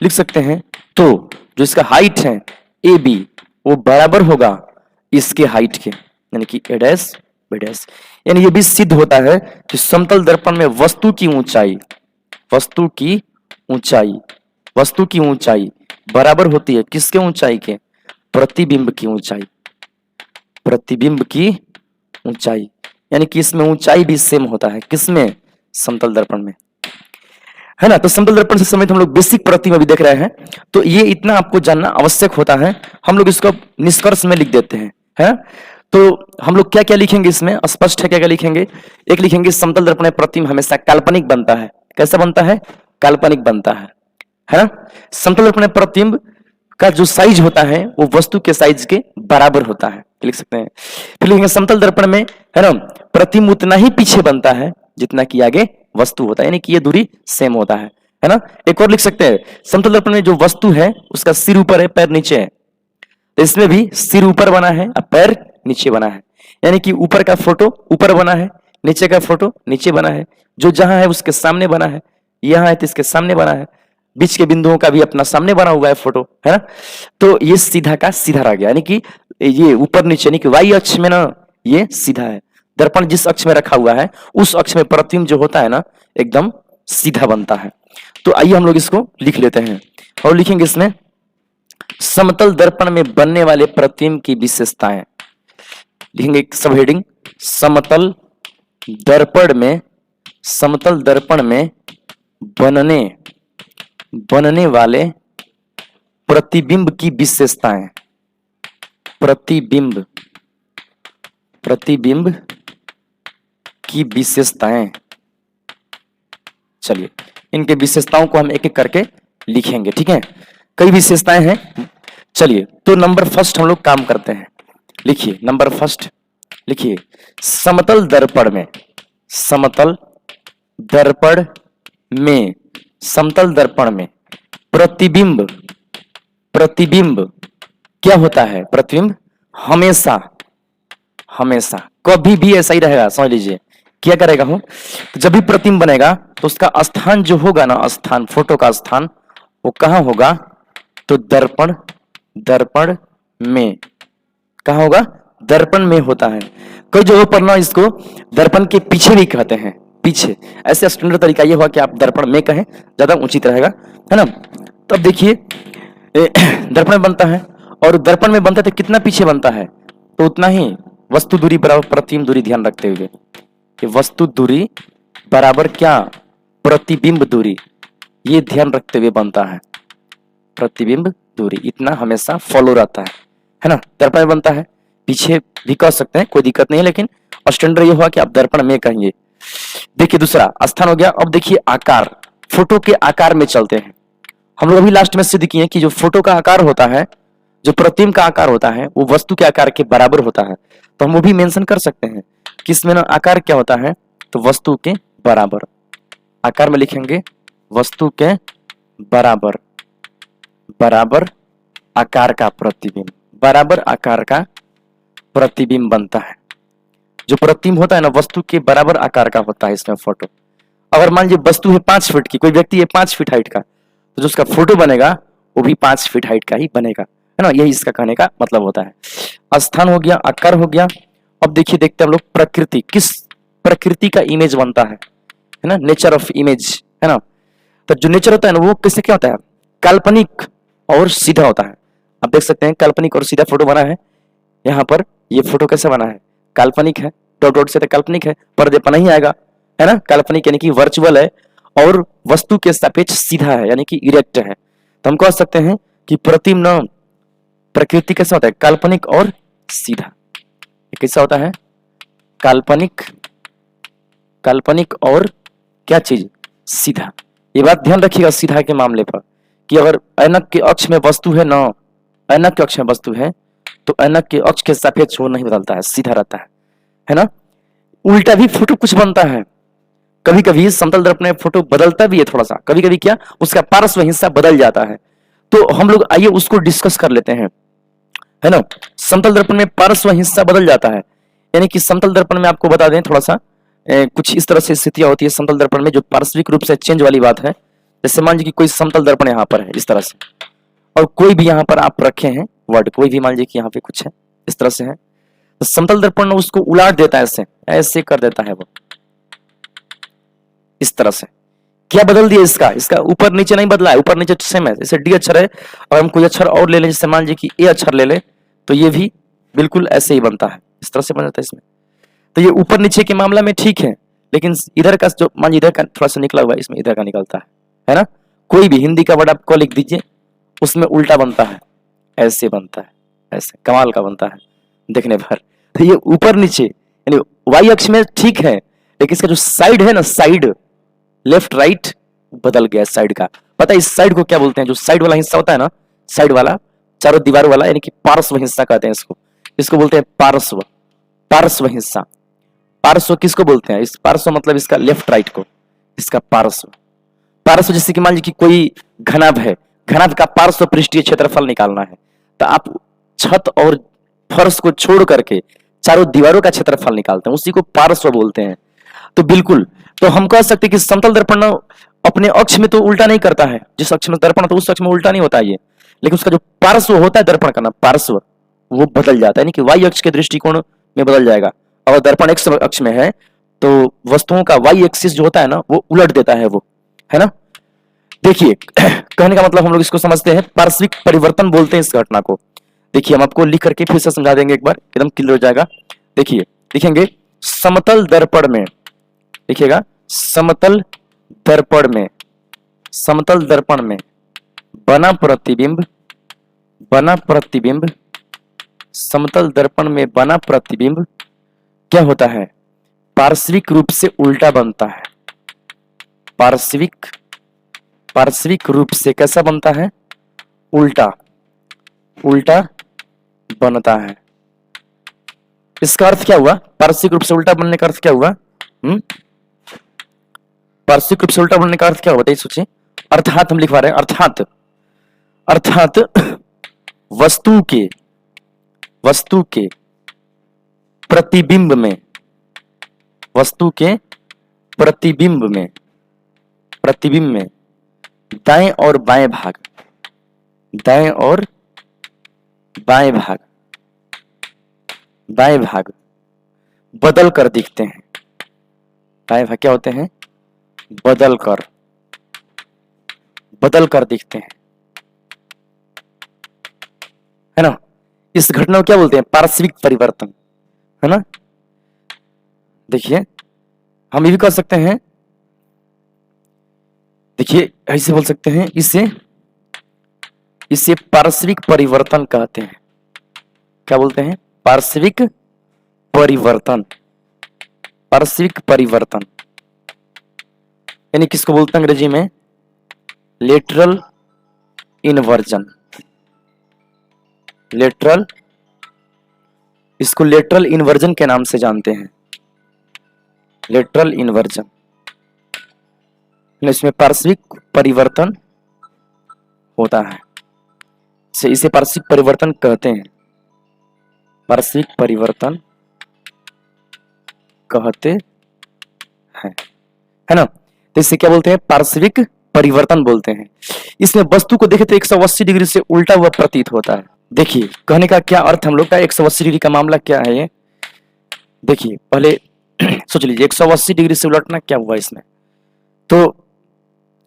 लिख सकते हैं। तो जो इसका हाइट है ए बी वो बराबर होगा इसके हाइट के, यानी कि ए डैश बी डैश। यानी ये भी सिद्ध होता है कि समतल दर्पण में वस्तु की ऊंचाई बराबर होती है किसके ऊंचाई के, प्रतिबिंब की ऊंचाई। यानी कि इसमें ऊंचाई भी सेम होता है, किसमें, समतल दर्पण में, है ना। तो समतल दर्पण से संबंधित हम लोग बेसिक प्रतिबिंब अभी देख रहे हैं, तो ये इतना आपको जानना आवश्यक होता है। हम लोग इसको निष्कर्ष में लिख देते हैं, है। तो हम लोग क्या क्या लिखेंगे इसमें, स्पष्ट है क्या क्या लिखेंगे। एक लिखेंगे समतल दर्पण में प्रतिबिंब हमेशा काल्पनिक बनता है। कैसा बनता है, काल्पनिक बनता है ना। समतल दर्पण में प्रतिबिंब का जो साइज होता है वो वस्तु के साइज के बराबर होता है, लिख सकते हैं। फिर लिखेंगे समतल दर्पण में, है ना, प्रतिबिंब उतना ही पीछे बनता है जितना कि आगे वस्तु होता है, यानी कि ये दूरी सेम होता है ना। एक और लिख सकते हैं, समतल दर्पण में जो वस्तु है उसका सिर ऊपर है पैर नीचे है, इसमें भी सिर ऊपर बना है और पैर नीचे बना है, यानी कि ऊपर का फोटो ऊपर बना है, नीचे का फोटो नीचे बना है, जो जहां है उसके सामने बना है, यहां है तो इसके सामने बना है, बीच के बिंदुओं का भी अपना सामने बना हुआ है फोटो, है ना। तो ये सीधा का सीधा रह गया, यानी कि ये ऊपर नीचे, यानी कि वाई अक्ष में ना ये सीधा है, दर्पण जिस अक्ष में रखा हुआ है उस अक्ष में प्रतिबिंब जो होता है ना एकदम सीधा बनता है। तो आइए हम लोग इसको लिख लेते हैं और लिखेंगे इसमें समतल दर्पण में बनने वाले प्रतिबिंब की विशेषताएं। लिखेंगे एक सब हेडिंग, समतल दर्पण में बनने वाले प्रतिबिंब की विशेषताएं। प्रतिबिंब की विशेषताएं। चलिए इनके विशेषताओं को हम एक एक करके लिखेंगे, ठीक है। कई विशेषताएं हैं। चलिए तो नंबर फर्स्ट हम लोग काम करते हैं। लिखिए नंबर फर्स्ट, लिखिए समतल दर्पण में प्रतिबिंब क्या होता है, प्रतिबिंब हमेशा कभी भी ऐसा ही रहेगा, समझ लीजिए। क्या करेगा हो, तो जब भी प्रतिबिंब बनेगा तो उसका स्थान जो होगा ना, स्थान फोटो का स्थान वो कहां होगा, तो दर्पण में। कहां होगा, दर्पण में होता है। कई जगहों पर ना इसको दर्पण के पीछे भी कहते हैं, पीछे। ऐसे स्टैंडर्ड तरीका ये हुआ कि आप दर्पण में कहें, ज्यादा उचित रहेगा, है ना। तब देखिए दर्पण में बनता है, और दर्पण में बनता है तो कितना पीछे बनता है, तो उतना ही वस्तु दूरी बराबर प्रतिबिंब दूरी, ध्यान रखते हुए कि वस्तु दूरी बराबर क्या, प्रतिबिंब दूरी, ये ध्यान रखते हुए बनता है। प्रतिबिंब दूरी इतना हमेशा फॉलो रहता है ना। दर्पण में बनता है, पीछे भी कह सकते हैं, कोई दिक्कत नहीं है, लेकिन स्टैंडर्ड ये हुआ कि आप दर्पण में कहेंगे। देखिए दूसरा स्थान हो गया। अब देखिए आकार, फोटो के आकार में चलते हैं। हम लोग अभी लास्ट में सिद्ध किए कि जो फोटो का आकार होता है, जो प्रतिबिंब का आकार होता है वो वस्तु के आकार के बराबर होता है। तो हम वो भी मेंशन कर सकते हैं कि इसमें ना आकार क्या होता है, तो वस्तु के बराबर। आकार में लिखेंगे वस्तु के बराबर आकार का प्रतिबिंब, बराबर आकार का प्रतिबिंब बनता है। जो प्रतिबिंब होता है ना वस्तु के बराबर आकार का होता है इसमें फोटो। अगर मान लीजिए वस्तु है 5 फीट की, कोई व्यक्ति है 5 फीट हाइट का, तो जो उसका फोटो बनेगा वो भी 5 फीट हाइट का ही बनेगा, है ना। यही इसका कहने का मतलब होता है। स्थान हो गया, आकार हो गया। अब देखिए देखते हैं हम लोग प्रकृति, किस प्रकृति का इमेज बनता है ना, नेचर ऑफ इमेज, है ना। तो जो नेचर होता है ना वो कैसे क्या होता है, काल्पनिक और सीधा होता है। आप देख सकते हैं काल्पनिक और सीधा फोटो बना है यहाँ पर। ये फोटो कैसे बना है, काल्पनिक है, डॉट डॉट से तो काल्पनिक है, पर्दे पर नहीं आएगा, है ना। काल्पनिक यानी कि वर्चुअल है, और वस्तु के सापेक्ष सीधा है, यानी कि इरेक्ट है। तो हम कह सकते हैं कि प्रतिबिंब न प्रकृति कैसा होता है, काल्पनिक और सीधा। कैसा होता है, काल्पनिक और क्या चीज, सीधा। ये बात ध्यान रखिएगा सीधा के मामले पर, कि अगर ऐनक के अक्ष में वस्तु है ना, ऐनक के अक्ष में वस्तु है, तो ऐनक के अक्ष के सापेक्ष वो नहीं बदलता है, सीधा रहता है ना। उल्टा भी फोटो कुछ बनता है, कभी कभी समतल दर्पण में फोटो बदलता भी है थोड़ा सा, कभी कभी क्या उसका पार्श्व हिस्सा बदल जाता है। तो हम लोग आइए उसको डिस्कस कर लेते हैं, है ना। समतल दर्पण में पार्श्व हिस्सा बदल जाता है, यानी कि समतल दर्पण में आपको बता दें थोड़ा सा कुछ इस तरह से स्थितियां होती है समतल दर्पण में जो पार्श्विक रूप से चेंज वाली बात है। जैसे मान लीजिए कि कोई समतल दर्पण यहाँ पर है इस तरह से, और कोई भी यहाँ पर आप रखे हैं वर्ड, कोई भी मान लीजिए कि यहाँ पे कुछ है इस तरह से है, तो समतल दर्पण उसको उलाट देता है, ऐसे ऐसे कर देता है वो इस तरह से। क्या बदल दिया इसका, इसका ऊपर नीचे नहीं बदला है, ऊपर नीचे सेम है। जैसे डी अक्षर है और हम कोई अक्षर और ले लें, जैसे मान लीजिए कि ए अक्षर ले ले, तो ये भी बिल्कुल ऐसे ही बनता है, इस तरह से बन जाता है इसमें। तो ये ऊपर नीचे के मामला में ठीक है, लेकिन इधर का जो मान इधर का थोड़ा सा निकला हुआ है, इसमें इधर का निकलता है ना। कोई भी हिंदी का वर्ड आपको लिख दीजिए, उसमें उल्टा बनता है, ऐसे बनता है, ऐसे कमाल का बनता है देखने पर। तो ये ऊपर नीचे यानी वाई अक्ष में ठीक है, लेकिन इसका जो साइड है ना, साइड लेफ्ट राइट बदल गया साइड का। पता है इस साइड को क्या बोलते हैं, जो साइड वाला हिस्सा होता है ना, साइड वाला चारों दीवार वाला, यानी कि पार्श्व हिस्सा कहते हैं इसको, इसको बोलते हैं पार्श्व, पार्श्व हिस्सा। पार्श्व किसको बोलते हैं, इस पार्श्व मतलब इसका लेफ्ट राइट को, इसका पार्श्व। पार्श्व जैसे कि मान लीजिए कि कोई घनाभ है, घनाभ का पार्श्व पृष्ठीय क्षेत्रफल निकालना है, तो आप छत और फर्श को छोड़ करके चारों दीवारों का क्षेत्रफल निकालते हैं, उसी को पार्श्व बोलते हैं। तो बिल्कुल, तो हम कह सकते हैं कि समतल दर्पण अपने अक्ष में तो उल्टा नहीं करता है, जिस अक्ष में दर्पण तो उस अक्ष में उल्टा नहीं होता ये, लेकिन उसका जो पार्श्व होता है दर्पण का ना, पार्श्व वो बदल जाता है, यानी कि वाई अक्ष के दृष्टिकोण में बदल जाएगा। और दर्पण एक्स अक्ष में है तो वस्तुओं का वाई एक्सिस जो होता है ना, वो उलट देता है वो, है ना। देखिए कहने का मतलब हम लोग इसको समझते हैं पार्श्विक परिवर्तन बोलते हैं इस घटना को। देखिए हम आपको लिख करके फिर से समझा देंगे, एक बार एकदम क्लियर हो जाएगा। देखिए लिखेंगे समतल दर्पण में, देखिएगा समतल दर्पण में, समतल दर्पण में बना प्रतिबिंब, बना प्रतिबिंब, समतल दर्पण में बना प्रतिबिंब क्या होता है, पार्श्विक रूप से उल्टा बनता है। पार्श्विक, पार्श्विक रूप से कैसा बनता है, उल्टा, उल्टा बनता है। इसका अर्थ क्या हुआ, पार्श्विक रूप से उल्टा बनने का अर्थ क्या हुआ, पार्श्विक रूप से उल्टा बनने का अर्थ क्या हुआ बताइए, सोचिए। अर्थात हम लिखवा रहे हैं, अर्थात, अर्थात वस्तु के, वस्तु के प्रतिबिंब में, वस्तु के प्रतिबिंब में, प्रतिबिंब में दाएं और बाएं भाग, दाएं और बाएं भाग, बाएं भाग बदल कर दिखते हैं। दाएं भाग क्या होते हैं, बदल कर, बदल कर दिखते हैं, है ना। इस घटना को क्या बोलते हैं, पार्श्विक परिवर्तन, है ना। देखिए हम ये भी कर सकते हैं, देखिए ऐसे बोल सकते हैं, इसे, इसे पार्श्विक परिवर्तन कहते हैं। क्या बोलते हैं, पार्श्विक परिवर्तन, पार्श्विक परिवर्तन यानी किसको बोलते हैं अंग्रेजी में, लेटरल इन्वर्जन, लेटरल, इसको लेटरल इन्वर्जन के नाम से जानते हैं, लेटरल इन्वर्जन। इसमें पार्श्विक परिवर्तन होता है, इसे पार्श्विक परिवर्तन कहते हैं, पार्श्विक परिवर्तन कहते हैं, है ना। तो इसे क्या बोलते हैं, पार्श्विक परिवर्तन बोलते हैं। इसमें वस्तु को देखे तो 180 डिग्री से उल्टा हुआ प्रतीत होता है। देखिए कहने का क्या अर्थ हम लोग का, 180 डिग्री का मामला क्या है ये, देखिए पहले सोच लीजिए 180 डिग्री से उलटना क्या हुआ इसमें। तो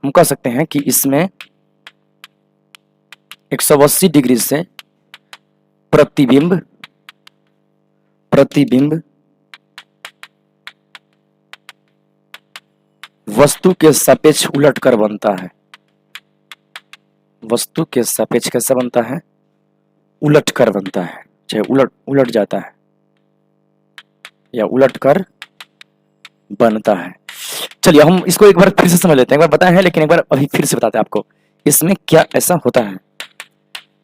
हम कह सकते हैं कि इसमें 180 डिग्री से प्रतिबिंब, प्रतिबिंब वस्तु के सापेक्ष उलट कर बनता है, वस्तु के सापेक्ष कैसा बनता है, उलट कर बनता है, चाहे उलट, उलट जाता है या उलट कर बनता है। चलिए हम इसको एक बार फिर से समझ लेते हैं, एक बार बताए हैं लेकिन एक बार अभी फिर से बताते हैं आपको इसमें क्या ऐसा होता है।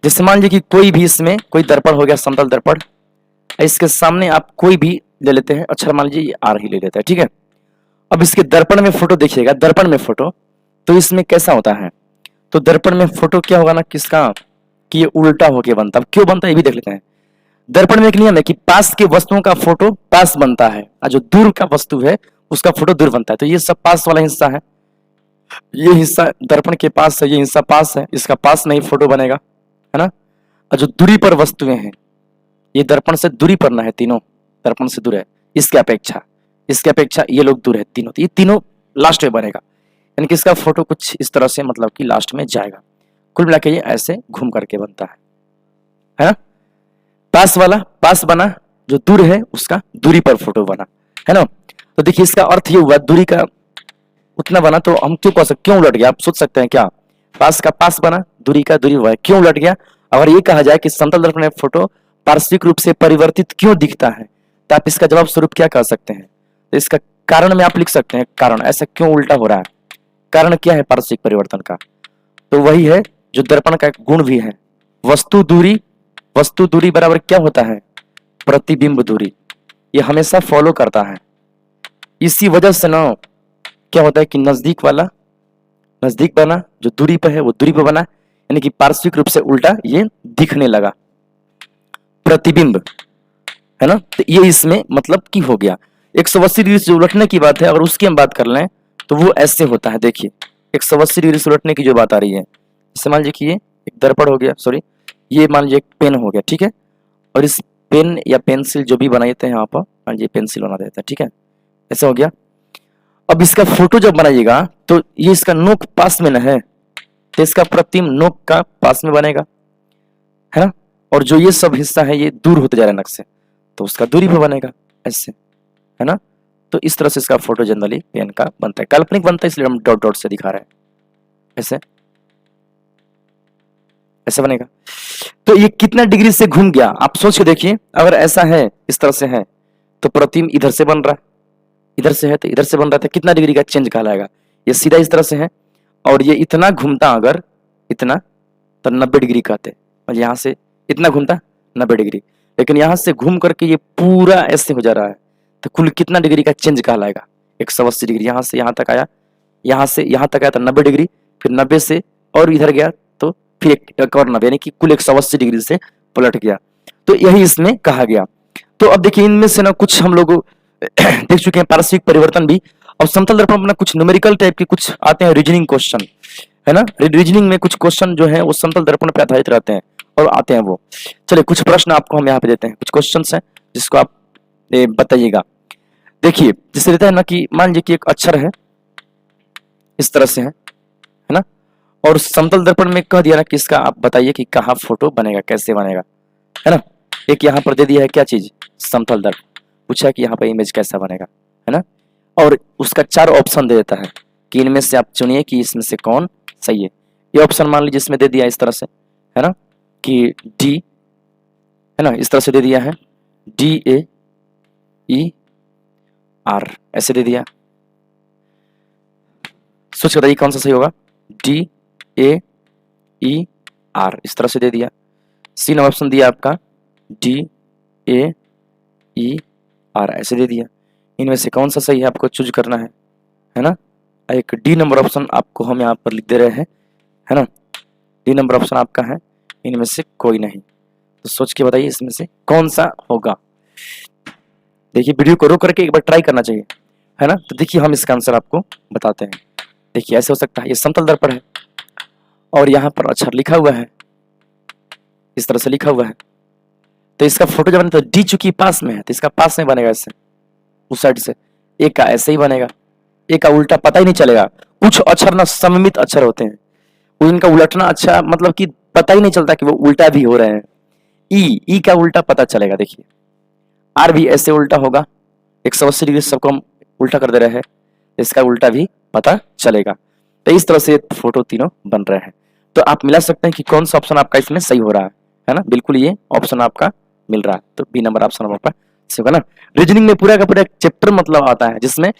जैसे मान लीजिए कि कोई भी इसमें कोई दर्पण हो गया, समतल दर्पण, इसके सामने आप कोई भी ले लेते हैं, अच्छा मान लीजिए ये आर ही ले लेते हैं, ठीक है। अब इसके दर्पण में फोटो देखिएगा, दर्पण में फोटो तो इसमें कैसा होता है, तो दर्पण में फोटो क्या होगा ना किसका, कि ये उल्टा होके बनता है। क्यों बनता है ये भी देख लेते हैं। दर्पण में एक नियम है कि पास के वस्तुओं का फोटो पास बनता है और जो दूर का वस्तु है उसका फोटो दूर बनता है। तो ये सब पास वाला हिस्सा है, ये हिस्सा दर्पण के पास है, ये हिस्सा पास है, इसका पास में ही फोटो बनेगा, है ना। और जो दूरी पर वस्तुएं हैं, ये दर्पण से दूरी पर ना है, तीनों दर्पण से दूर है, इसके अपेक्षा ये लोग दूर है तीनों, तो ये तीनों लास्ट में बनेगा, यानी कि इसका फोटो कुछ इस तरह से मतलब कि लास्ट में जाएगा। कुल मिला के ये ऐसे घूम करके बनता है ना। पास वाला पास बना, जो दूर है उसका दूरी पर फोटो बना, है ना। तो देखिए इसका अर्थ ये हुआ, दूरी का उतना बना, तो हम क्यों कह सकते, क्यों उलट गया, आप सोच सकते हैं क्या, पास का पास बना, दूरी का दूरी हुआ, क्यों उलट गया। अगर ये कहा जाए कि समतल दर्पण में फोटो पार्श्विक रूप से परिवर्तित क्यों दिखता है, तो आप इसका जवाब स्वरूप क्या कह सकते हैं, तो इसका कारण में आप लिख सकते हैं, कारण ऐसा क्यों उल्टा हो रहा है, कारण क्या है पार्श्विक परिवर्तन का, तो वही है जो दर्पण का एक गुण भी है, वस्तु दूरी बराबर क्या होता है, प्रतिबिंब दूरी, ये हमेशा फॉलो करता है। इसी वजह से ना क्या होता है कि नजदीक वाला नजदीक बना, जो दूरी पर है वो दूरी पर बना, यानी कि पार्श्विक रूप से उल्टा ये दिखने लगा, प्रतिबिंब, है ना। तो ये इसमें मतलब की हो गया। 180 डिग्री से उलटने की बात है, अगर उसकी हम बात कर लें तो वो ऐसे होता है। देखिए 180 डिग्री से उलटने की जो बात आ रही है, जैसे मान लीजिए कि ये एक दर्पण हो गया, सॉरी ये मान लीजिए एक पेन हो गया, ठीक है, और इस पेन या पेंसिल जो भी बनाते हैं यहाँ पर, मान लीजिए पेंसिल बना देते हैं, ठीक है, ऐसा हो गया। अब इसका फोटो जब बनाइएगा तो ये इसका नोक पास में न है, तो इसका प्रतिबिंब नोक का पास में बनेगा, है ना। और जो ये सब हिस्सा है ये दूर होते जा रहा है नक से, तो उसका दूरी पे बनेगा ऐसे, है ना। तो इस तरह से इसका फोटो जनरली पेन का बनता है, काल्पनिक बनता है इसलिए हम डॉट डॉट से दिखा रहे हैं, ऐसे ऐसा बनेगा। तो ये कितना डिग्री से घूम गया आप सोच के देखिए, अगर ऐसा है इस तरह से है तो प्रतिबिंब इधर से बन रहा है, इधर से है तो इधर से बन रहा था, कितना डिग्री का चेंज कहलाएगा, ये सीधा इस तरह से है और ये इतना घूमता, अगर इतना तो 90 डिग्री कहते हैं, और यहाँ से इतना घूमता 90 डिग्री, लेकिन यहाँ से घूम करके ये पूरा ऐसे हो जा रहा है, तो कुल कितना डिग्री का चेंज कहलाएगा, 180 डिग्री, यहाँ से यहाँ तक आया, यहाँ से यहाँ तक आया तो 90 डिग्री, फिर 90 से और इधर गया तो फिर एक और 90, यानी कि कुल 180 डिग्री से पलट गया। तो यही इसमें कहा गया। तो अब देखिए इनमें से ना कुछ हम लोग देख चुके हैं पार्श्विक परिवर्तन भी, और समतल दर्पण में कुछ न्यूमेरिकल टाइप के कुछ आते हैं, रीजनिंग क्वेश्चन, है ना। रीजनिंग में कुछ क्वेश्चन जो है वो समतल दर्पण पे आधारित रहते हैं और आते हैं वो। चलिए कुछ प्रश्न आपको हम यहाँ पे देते हैं, कुछ क्वेश्चंस हैं जिसको आप बताइएगा। देखिए जैसे देता है ना कि मान लीजिए कि एक अक्षर है इस तरह से है ना, और समतल दर्पण में कह दिया ना कि इसका आप बताइए कि कहाँ फोटो बनेगा, कैसे बनेगा, है ना। एक यहाँ पर दे दिया है क्या चीज, समतल दर्पण, पूछा कि यहाँ पर इमेज कैसा बनेगा, है ना, और उसका 4 ऑप्शन दे देता है कि इनमें से आप चुनिए कि इसमें से कौन सही है। ये ऑप्शन मान लीजिए इसमें दे दिया इस तरह से, है ना, कि डी, है ना, इस तरह से दे दिया है DAER, ऐसे दे दिया, सोच के बताइए कौन सा सही होगा, DAER इस तरह से दे दिया। सी नंबर ऑप्शन दिया आपका DAER, ऐसे दे दिया। इनमें से कौन सा सही है आपको चूज करना है ना। एक डी नंबर ऑप्शन आपको हम यहाँ पर लिख दे रहे हैं, है ना, डी नंबर ऑप्शन आपका है, इनमें से कोई नहीं, तो सोच के बताइए इसमें से कौन सा होगा। देखिए वीडियो को रोक करके एक बार ट्राई करना चाहिए, है ना। तो देखिए हम इसका आंसर आपको बताते हैं। देखिए ऐसे हो सकता है, ये समतल दर्पण है और यहाँ पर अक्षर लिखा हुआ है, इस तरह से लिखा हुआ है, तो इसका फोटो जब बने तो डी चूंकि पास में है तो इसका पास में बनेगा, ऐसे उस साइड से, एक का ऐसे ही बनेगा, एक का उल्टा पता ही नहीं चलेगा। कुछ अक्षर ना सममित अक्षर होते हैं, उनका उलटना अच्छा मतलब कि पता ही नहीं चलता कि वो उल्टा भी हो रहे हैं। ई का उल्टा पता चलेगा, देखिए आर भी ऐसे उल्टा होगा, 180 डिग्री सबको हम उल्टा कर दे रहे हैं, इसका उल्टा भी पता चलेगा। तो इस तरह से फोटो तीनों बन रहे हैं। तो आप मिला सकते हैं कि कौन सा ऑप्शन आपका इसमें सही हो रहा है ना, बिल्कुल ये ऑप्शन आपका मिल रहा है, तो बी नंबर ऑप्शन आपका सही होगा ना। रीजनिंग में पूरा का पूरा चैप्टर मतलब आता है जिसमें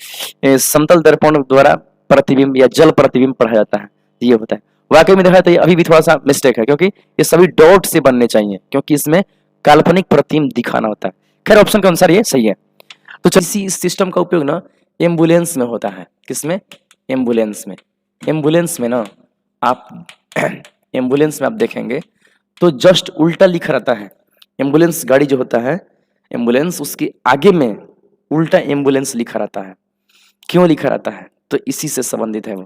समतल दर्पण द्वारा प्रतिबिंब या जल प्रतिबिंब पढ़ा जाता है, ये होता है। वाकई में देखा तो ये अभी भी थोड़ा सा मिस्टेक है, क्योंकि ये सभी डॉट से बनने चाहिए, क्योंकि इसमें काल्पनिक प्रतिबिंब दिखाना होता है। खैर ऑप्शन के अनुसार ये सही है। तो इसी सिस्टम का उपयोग ना एम्बुलेंस में होता है। किसमें? एम्बुलेंस में। एम्बुलेंस में ना आप एम्बुलेंस में आप देखेंगे तो जस्ट उल्टा लिखा रहता है। एम्बुलेंस गाड़ी जो होता है, एम्बुलेंस, उसके आगे में उल्टा एम्बुलेंस लिखा रहता है। क्यों लिखा रहता है? तो इसी से संबंधित है वो,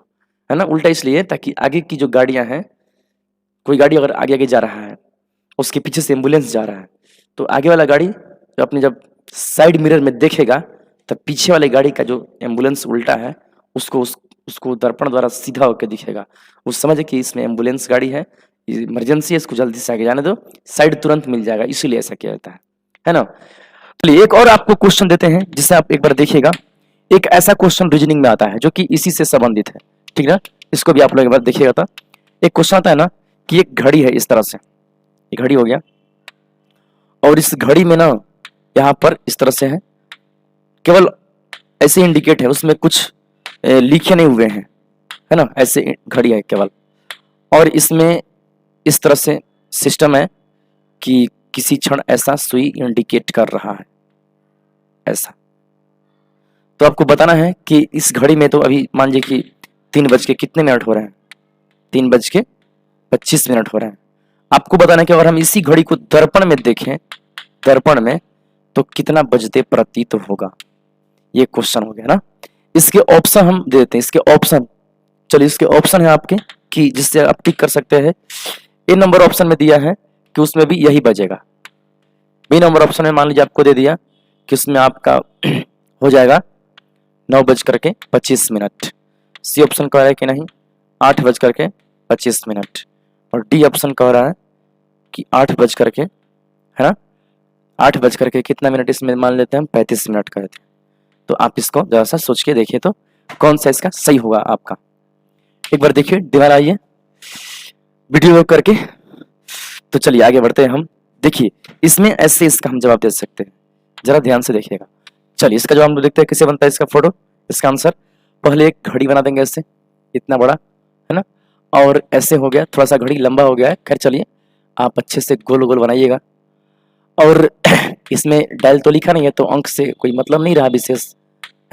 है ना। उल्टा इसलिए ताकि आगे की जो गाड़ियां हैं, कोई गाड़ी अगर आगे आगे जा रहा है, उसके पीछे से एम्बुलेंस जा रहा है, तो आगे वाला गाड़ी जो अपने जब साइड मिरर में देखेगा तब पीछे वाले गाड़ी का जो एम्बुलेंस उल्टा है उसको दर्पण द्वारा सीधा होकर दिखेगा। वो समझे कि इसमें एम्बुलेंस गाड़ी है, इमरजेंसी है, इसको जल्दी से आगे जाने दो, साइड तुरंत मिल जाएगा, इसीलिए ऐसा किया जाता है ना। चलिए एक और आपको क्वेश्चन देते हैं जिसे आप एक बार देखिएगा। एक ऐसा क्वेश्चन रीजनिंग में आता है जो कि इसी से संबंधित है, ठीक है ना। इसको भी आप लोग एक बार देखिएगा। था एक क्वेश्चन आता है ना कि एक घड़ी है, इस तरह से ये घड़ी हो गया, और इस घड़ी में ना यहाँ पर इस तरह से है, केवल ऐसे इंडिकेट है, उसमें कुछ लिखे नहीं हुए हैं, है ना, ऐसे घड़ी है केवल। और इसमें इस तरह से सिस्टम है कि किसी क्षण ऐसा सुई इंडिकेट कर रहा है, ऐसा। तो आपको बताना है कि इस घड़ी में तो अभी मान लीजिए कि 3 बज के कितने मिनट हो रहे हैं, 3 बज के 25 मिनट हो रहे हैं। आपको बताना है कि अगर हम इसी घड़ी को दर्पण में देखें, दर्पण में, तो कितना बजते प्रतीत होगा। ये क्वेश्चन हो गया ना। इसके ऑप्शन हम देते हैं, इसके ऑप्शन, चलिए इसके ऑप्शन है आपके कि जिससे आप टिक कर सकते हैं। ए नंबर ऑप्शन में दिया है कि उसमें भी यही बजेगा। बी नंबर ऑप्शन में मान लीजिए आपको दे दिया कि उसमें आपका हो जाएगा 9:25। सी ऑप्शन कह रहा है कि नहीं 8:25। और डी ऑप्शन कह रहा है कि 8 है ना, 8 कितना मिनट, इसमें मान लेते हैं हम 35 मिनट कहते हैं। तो आप इसको जरा सा सोच के देखिए तो कौन सा इसका सही होगा आपका। एक बार देखिए, दोबारा आइए वीडियो करके। तो चलिए आगे बढ़ते हैं हम। देखिए इसमें ऐसे इसका हम जवाब दे सकते हैं, जरा ध्यान से देखिएगा। चलिए इसका जवाब हम लोग देखते हैं कैसे बनता है इसका फोटो, इसका आंसर। पहले एक घड़ी बना देंगे ऐसे, इतना बड़ा, है ना, और ऐसे हो गया, थोड़ा सा घड़ी लंबा हो गया है। खैर चलिए आप अच्छे से गोल गोल बनाइएगा। और इसमें डायल तो लिखा नहीं है, तो अंक से कोई मतलब नहीं रहा विशेष,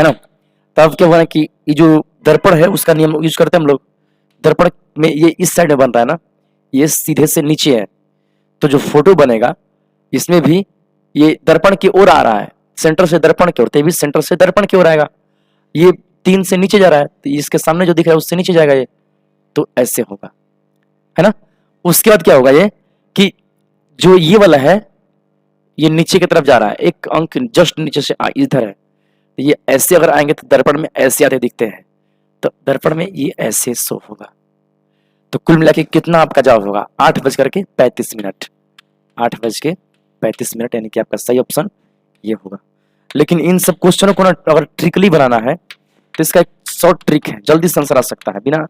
है ना। तो अब क्या हुआ कि ये जो दर्पण है उसका नियम यूज करते हैं हम लोग। दर्पण में ये इस साइड में बन रहा है ना, ये सीधे से नीचे है, तो जो फोटो बनेगा इसमें भी ये दर्पण की ओर आ रहा है, सेंटर से दर्पण की ओर, तो भी सेंटर से दर्पण की ओर आएगा। ये 3 से नीचे जा रहा है, तो इसके सामने जो दिख रहा है उससे नीचे जाएगा ये, तो ऐसे होगा, है ना। उसके बाद क्या होगा ये कि जो ये वाला है ये नीचे की तरफ जा रहा है, एक अंक जस्ट नीचे से इधर है, ये ऐसे अगर आएंगे तो दर्पण में ऐसे आते दिखते हैं, तो दर्पण में ये ऐसे शो होगा। तो कुल मिला के कितना आपका जवाब होगा 8:35। 8:35 यानी कि आपका सही ऑप्शन ये होगा। लेकिन इन सब क्वेश्चनों को ना अगर ट्रिकली बनाना है तो इसका एक शॉर्ट ट्रिक है, जल्दी से आंसर आ सकता है बिना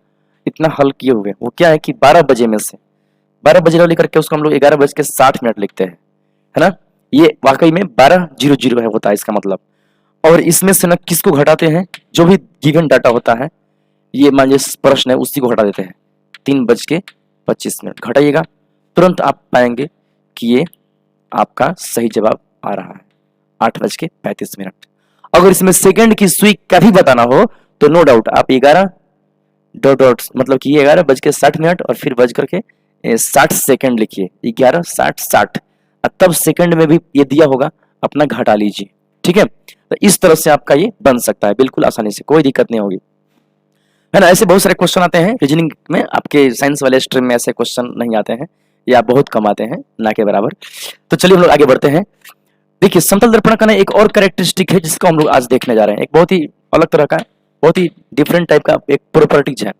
इतना हल किए हुए। वो क्या है कि 12 बजे में से 12 बजे लेकर के उसको हम लोग 11:60 लिखते हैं, है ना। ये वाकई में 12:00 है होता है इसका मतलब। और इसमें से ना किसको घटाते हैं, जो भी गिवन डाटा होता है, ये मान लीजिए प्रश्न है उसी को घटा देते हैं। 3:25 घटाइएगा, तुरंत आप पाएंगे कि ये आपका सही जवाब आ रहा है 8:35। अगर इसमें सेकंड की सुई का भी बताना हो तो नो डाउट आप 11 डॉट मतलब कि 11:60 और फिर 60 लिखिए, 11:60 तब सेकंड में भी ये दिया होगा, अपना घटा लीजिए, ठीक है। तो इस तरह से आपका ये बन सकता है बिल्कुल आसानी से, कोई दिक्कत नहीं होगी, है ना। ऐसे बहुत सारे क्वेश्चन आते हैं रीजनिंग में, आपके साइंस वाले स्ट्रीम में ऐसे क्वेश्चन नहीं आते हैं या बहुत कम आते हैं, ना के बराबर। तो चलिए हम लोग आगे बढ़ते हैं। देखिए समतल दर्पण का ना एक और कैरेक्टरिस्टिक है जिसको हम लोग आज देखने जा रहे हैं, एक बहुत ही अलग तरह का, बहुत ही डिफरेंट टाइप का एक प्रॉपर्टीज है।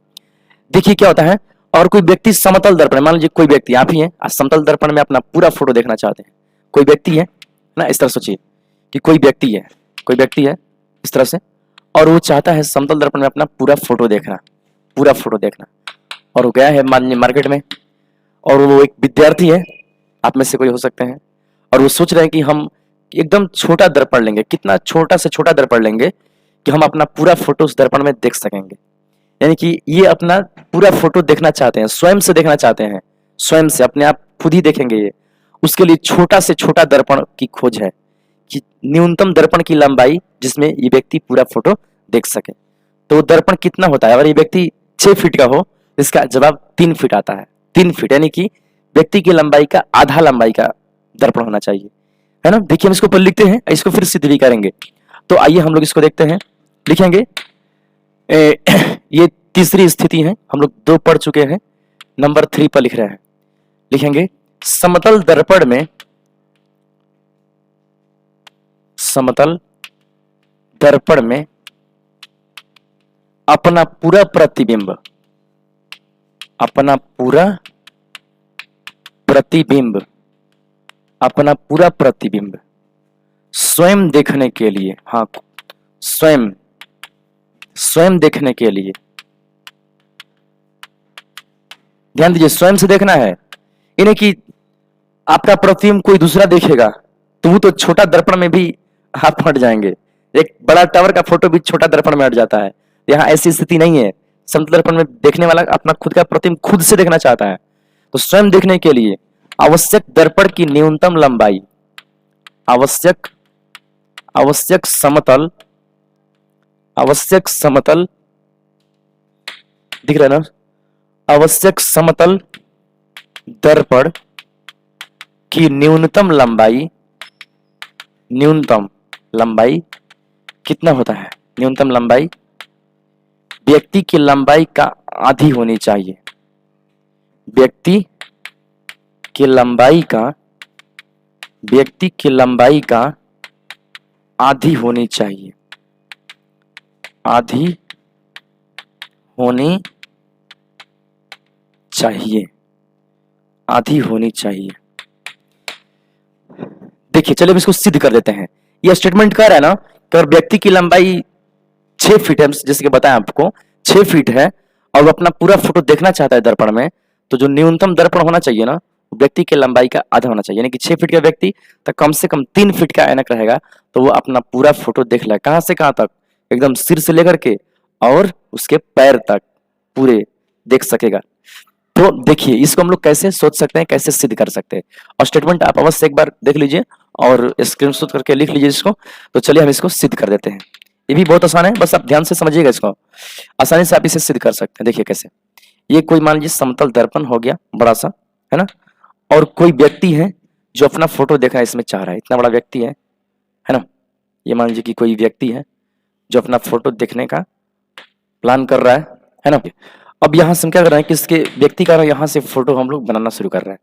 देखिए क्या होता है, और कोई व्यक्ति समतल दर्पण, मान लीजिए कोई व्यक्ति, आप ही हैं, आज समतल दर्पण में अपना पूरा फोटो देखना चाहते हैं। कोई व्यक्ति है ना, इस तरह सोचिए कि कोई व्यक्ति है इस तरह से, और वो चाहता है समतल दर्पण में अपना पूरा फोटो देखना, और वो गया है मार्केट में, और वो एक विद्यार्थी है, आप में से कोई हो सकते हैं, और वो सोच रहे हैं कि हम एकदम छोटा दर्पण लेंगे, कितना छोटा से छोटा दर्पण लेंगे कि हम अपना पूरा फोटो उस दर्पण में देख सकेंगे। यानी कि ये अपना पूरा फोटो देखना चाहते हैं, स्वयं से देखना चाहते हैं, स्वयं से अपने आप खुद ही देखेंगे ये। उसके लिए छोटा से छोटा दर्पण की खोज है कि न्यूनतम दर्पण की लंबाई जिसमें ये व्यक्ति पूरा फोटो देख सके। तो दर्पण कितना होता है? अगर ये व्यक्ति 6 फीट का हो, इसका जवाब 3 फीट आता है। 3 फीट यानी कि व्यक्ति की लंबाई का आधा लंबाई का दर्पण होना चाहिए, है ना। देखिए हम इसको ऊपर लिखते हैं, इसको फिर सिद्ध भी करेंगे। तो आइए हम लोग इसको देखते हैं, लिखेंगे। ये तीसरी स्थिति है, हम लोग 2 पढ़ चुके हैं, नंबर 3 पर लिख रहे हैं। लिखेंगे समतल दर्पण में, समतल दर्पण में अपना पूरा प्रतिबिंब, अपना पूरा प्रतिबिंब, अपना पूरा प्रतिबिंब स्वयं देखने के लिए, हाँ स्वयं, स्वयं देखने के लिए, ध्यान दीजिए, स्वयं से देखना है। इन्हें कि आपका प्रतिबिंब कोई दूसरा देखेगा तो वो तो छोटा दर्पण में भी आप हट जाएंगे। एक बड़ा टावर का फोटो भी छोटा दर्पण में हट जाता है। यहाँ ऐसी स्थिति नहीं है। समतल दर्पण में देखने वाला अपना खुद का प्रतिबिंब खुद से देखना चाहता है। तो स्वयं देखने के लिए आवश्यक दर्पण की न्यूनतम लंबाई, आवश्यक समतल, आवश्यक समतल, दिख रहा है ना, आवश्यक समतल दर्पण की न्यूनतम लंबाई, न्यूनतम लंबाई कितना होता है? न्यूनतम लंबाई व्यक्ति की लंबाई का आधी होनी चाहिए, व्यक्ति की लंबाई का, व्यक्ति की लंबाई का आधी होनी चाहिए, आधी होनी चाहिए, आधी होनी चाहिए। देखिए चलिए हम इसको सिद्ध कर देते हैं। यह स्टेटमेंट कह रहा है ना कि अगर व्यक्ति की लंबाई 6 फीट है, जैसे कि बताया आपको 6 फीट है, और वो अपना पूरा फोटो देखना चाहता है दर्पण में, तो जो न्यूनतम दर्पण होना चाहिए ना, व्यक्ति की लंबाई का आधा होना चाहिए। यानी कि 6 फीट का व्यक्ति तो कम से कम 3 फीट का ऐनक रहेगा, तो वो अपना पूरा फोटो देख ले, कहां से कहां तक, एकदम सिर से लेकर के और उसके पैर तक पूरे देख सकेगा। तो देखिए इसको हम लोग कैसे सोच सकते हैं, कैसे सिद्ध कर सकते हैं। और स्टेटमेंट आप अवश्य एक बार देख लीजिए और स्क्रीनशॉट करके लिख लीजिए इसको। तो चलिए हम इसको सिद्ध कर देते हैं। ये भी बहुत आसान है, बस आप ध्यान से समझिएगा इसको, आसानी से आप इसे सिद्ध कर सकते हैं। देखिए कैसे, ये कोई मान लीजिए समतल दर्पण हो गया बड़ा सा, है ना, और कोई व्यक्ति है जो अपना फोटो देखना इसमें चाह रहा है, इतना बड़ा व्यक्ति है ना। ये मान लीजिए कि कोई व्यक्ति है जो अपना फोटो देखने का प्लान कर रहा है ना। अब यहाँ से हम क्या कर रहे हैं कि इसके व्यक्ति का यहाँ से फोटो हम लोग बनाना शुरू कर रहे हैं।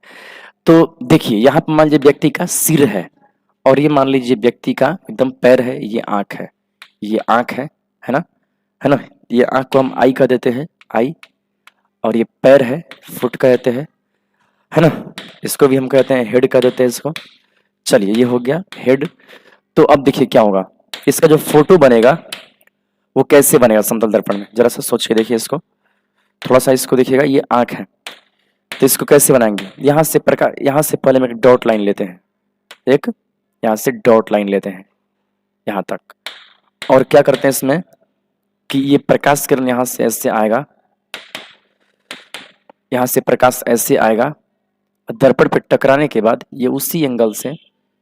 तो देखिए यहाँ पर मान लीजिए व्यक्ति का सिर है, और ये मान लीजिए व्यक्ति का एकदम पैर है, ये आंख है, ये आंख है ना, है ना। ये आंख को हम आई कह देते हैं, आई, और ये पैर है, फुट कहते हैं, है ना। इसको भी हम कहते हैं हेड कह देते हैं इसको। चलिए ये हो गया हेड। तो अब देखिए क्या होगा, इसका जो फोटो बनेगा वो कैसे बनेगा समतल दर्पण में, जरा सा सोच के देखिए इसको, थोड़ा सा इसको देखिएगा। ये आंख है, तो इसको कैसे बनाएंगे, यहाँ से प्रकार, यहाँ से पहले हम एक डॉट लाइन लेते हैं, एक यहाँ से डॉट लाइन लेते हैं यहाँ तक, और क्या करते हैं इसमें कि ये प्रकाश किरण यहाँ से ऐसे आएगा, यहाँ से प्रकाश ऐसे आएगा, दर्पण पे टकराने के बाद ये उसी एंगल से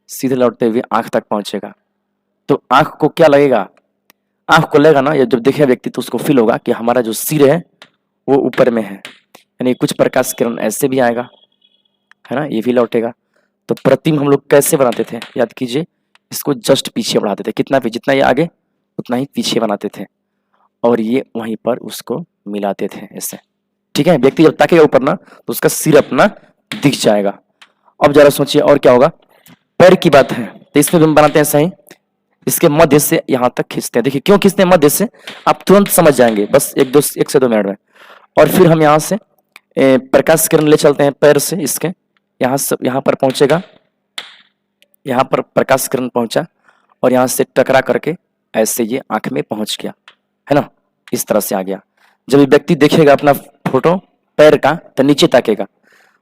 सीधे लौटते हुए आंख तक पहुंचेगा। तो आंख को क्या लगेगा, आंख को लगेगा ना, ये जब देखेगा व्यक्ति तो उसको फील होगा कि हमारा जो सिर है वो ऊपर में है, यानी कुछ प्रकाश किरण ऐसे भी आएगा, है ना, ये भी लौटेगा। तो प्रतिबिंब हम लोग कैसे बनाते थे, याद कीजिए, इसको जस्ट पीछे बढ़ाते थे, कितना भी, जितना ये आगे उतना ही पीछे बनाते थे, और ये वहीं पर उसको मिलाते थे ऐसे, ठीक है। व्यक्ति जब ताकेगा ऊपर ना तो उसका सिर अपना दिख जाएगा। अब जरा सोचिए और क्या होगा, पैर की बात है तो इसमें हम बनाते हैं सही, इसके मध्य से यहां तक खींचते हैं। देखिए क्यों खींचते हैं मध्य से, आप तुरंत समझ जाएंगे, बस 1 से 2 मिनट में। और फिर हम यहाँ से प्रकाश किरण ले चलते हैं पैर से, इसके यहाँ पर पहुंचेगा, यहाँ पर प्रकाश किरण पहुंचा, और यहाँ से टकरा करके ऐसे ये आंख में पहुंच गया, है ना, इस तरह से आ गया। जब व्यक्ति देखेगा अपना फोटो पैर का तो नीचे ताकेगा,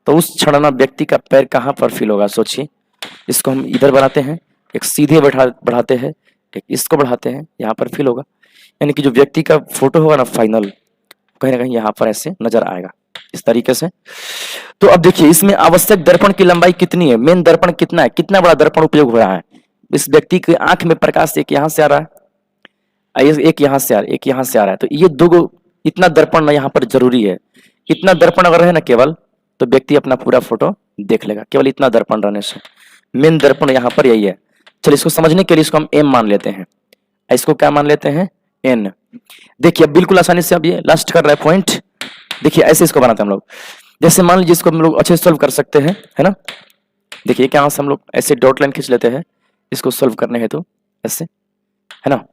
तो उस क्षण ना व्यक्ति का पैर कहाँ पर फील होगा, सोचिए। इसको हम इधर बढ़ाते हैं, एक सीधे बढ़ाते हैं, एक इसको बढ़ाते हैं, यहाँ पर फील होगा। यानी कि जो व्यक्ति का फोटो होगा ना फाइनल, कहीं ना कहीं यहाँ पर ऐसे नजर आएगा इस तरीके से। तो अब देखिए इसमें आवश्यक दर्पण की लंबाई कितनी है, मेन दर्पण कितना है, कितना बड़ा दर्पण उपयोग हो रहा है। इस व्यक्ति की आंख में प्रकाश एक यहाँ से आ रहा है, एक यहाँ से आ रहा है, एक यहाँ से आ रहा है, तो ये दो इतना दर्पण यहाँ पर जरूरी है। इतना दर्पण अगर है ना केवल, तो व्यक्ति अपना पूरा फोटो देख लेगा, केवल इतना दर्पण रहने से। मेन दर्पण यहाँ पर यही है। चलिए इसको समझने के लिए इसको हम एम मान लेते हैं, इसको क्या मान लेते हैं, एन। देखिए अब बिल्कुल आसानी से अब ये लास्ट कर रहा है पॉइंट। देखिए ऐसे इसको बनाते हैं हम लोग, जैसे मान लीजिए इसको हम लोग अच्छे से सोल्व कर सकते हैं, है ना। देखिए क्या से हम लोग ऐसे डॉट लाइन खींच लेते हैं इसको सोल्व करने हेतु, ऐसे, है ना,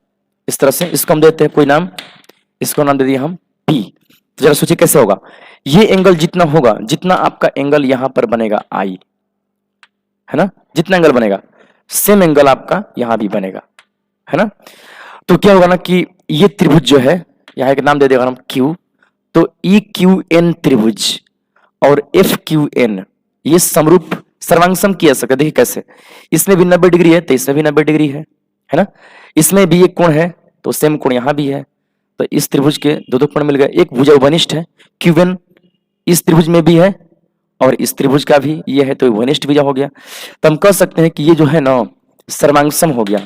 इस तरह से। इसको हम देते हैं कोई नाम, इसको नाम दे दिया हम P। तो जरा सोचिए कैसे होगा, ये एंगल जितना होगा, जितना आपका एंगल यहां पर बनेगा I, है ना, जितना एंगल बनेगा सेम एंगल आपका यहां भी बनेगा, है ना। तो क्या होगा ना कि ये त्रिभुज जो है, यहां एक नाम दे देगा हम Q, तो EQN त्रिभुज और FQN ये समरूप सर्वांगसम किया सके। देखिए कैसे, इसमें भी 90 डिग्री है तो इसमें भी 90 डिग्री है ना। इसमें भी एक कोण है तो सेम कोण यहां भी है, तो इस त्रिभुज के दो कोण मिल गए। एक भुजा उपनिष्ठ है QN, इस त्रिभुज में भी है और इस त्रिभुज का भी ये है, तो उपनिष्ठ भुजा हो गया। तो हम कह सकते हैं कि ये जो है ना सर्वांगसम हो गया।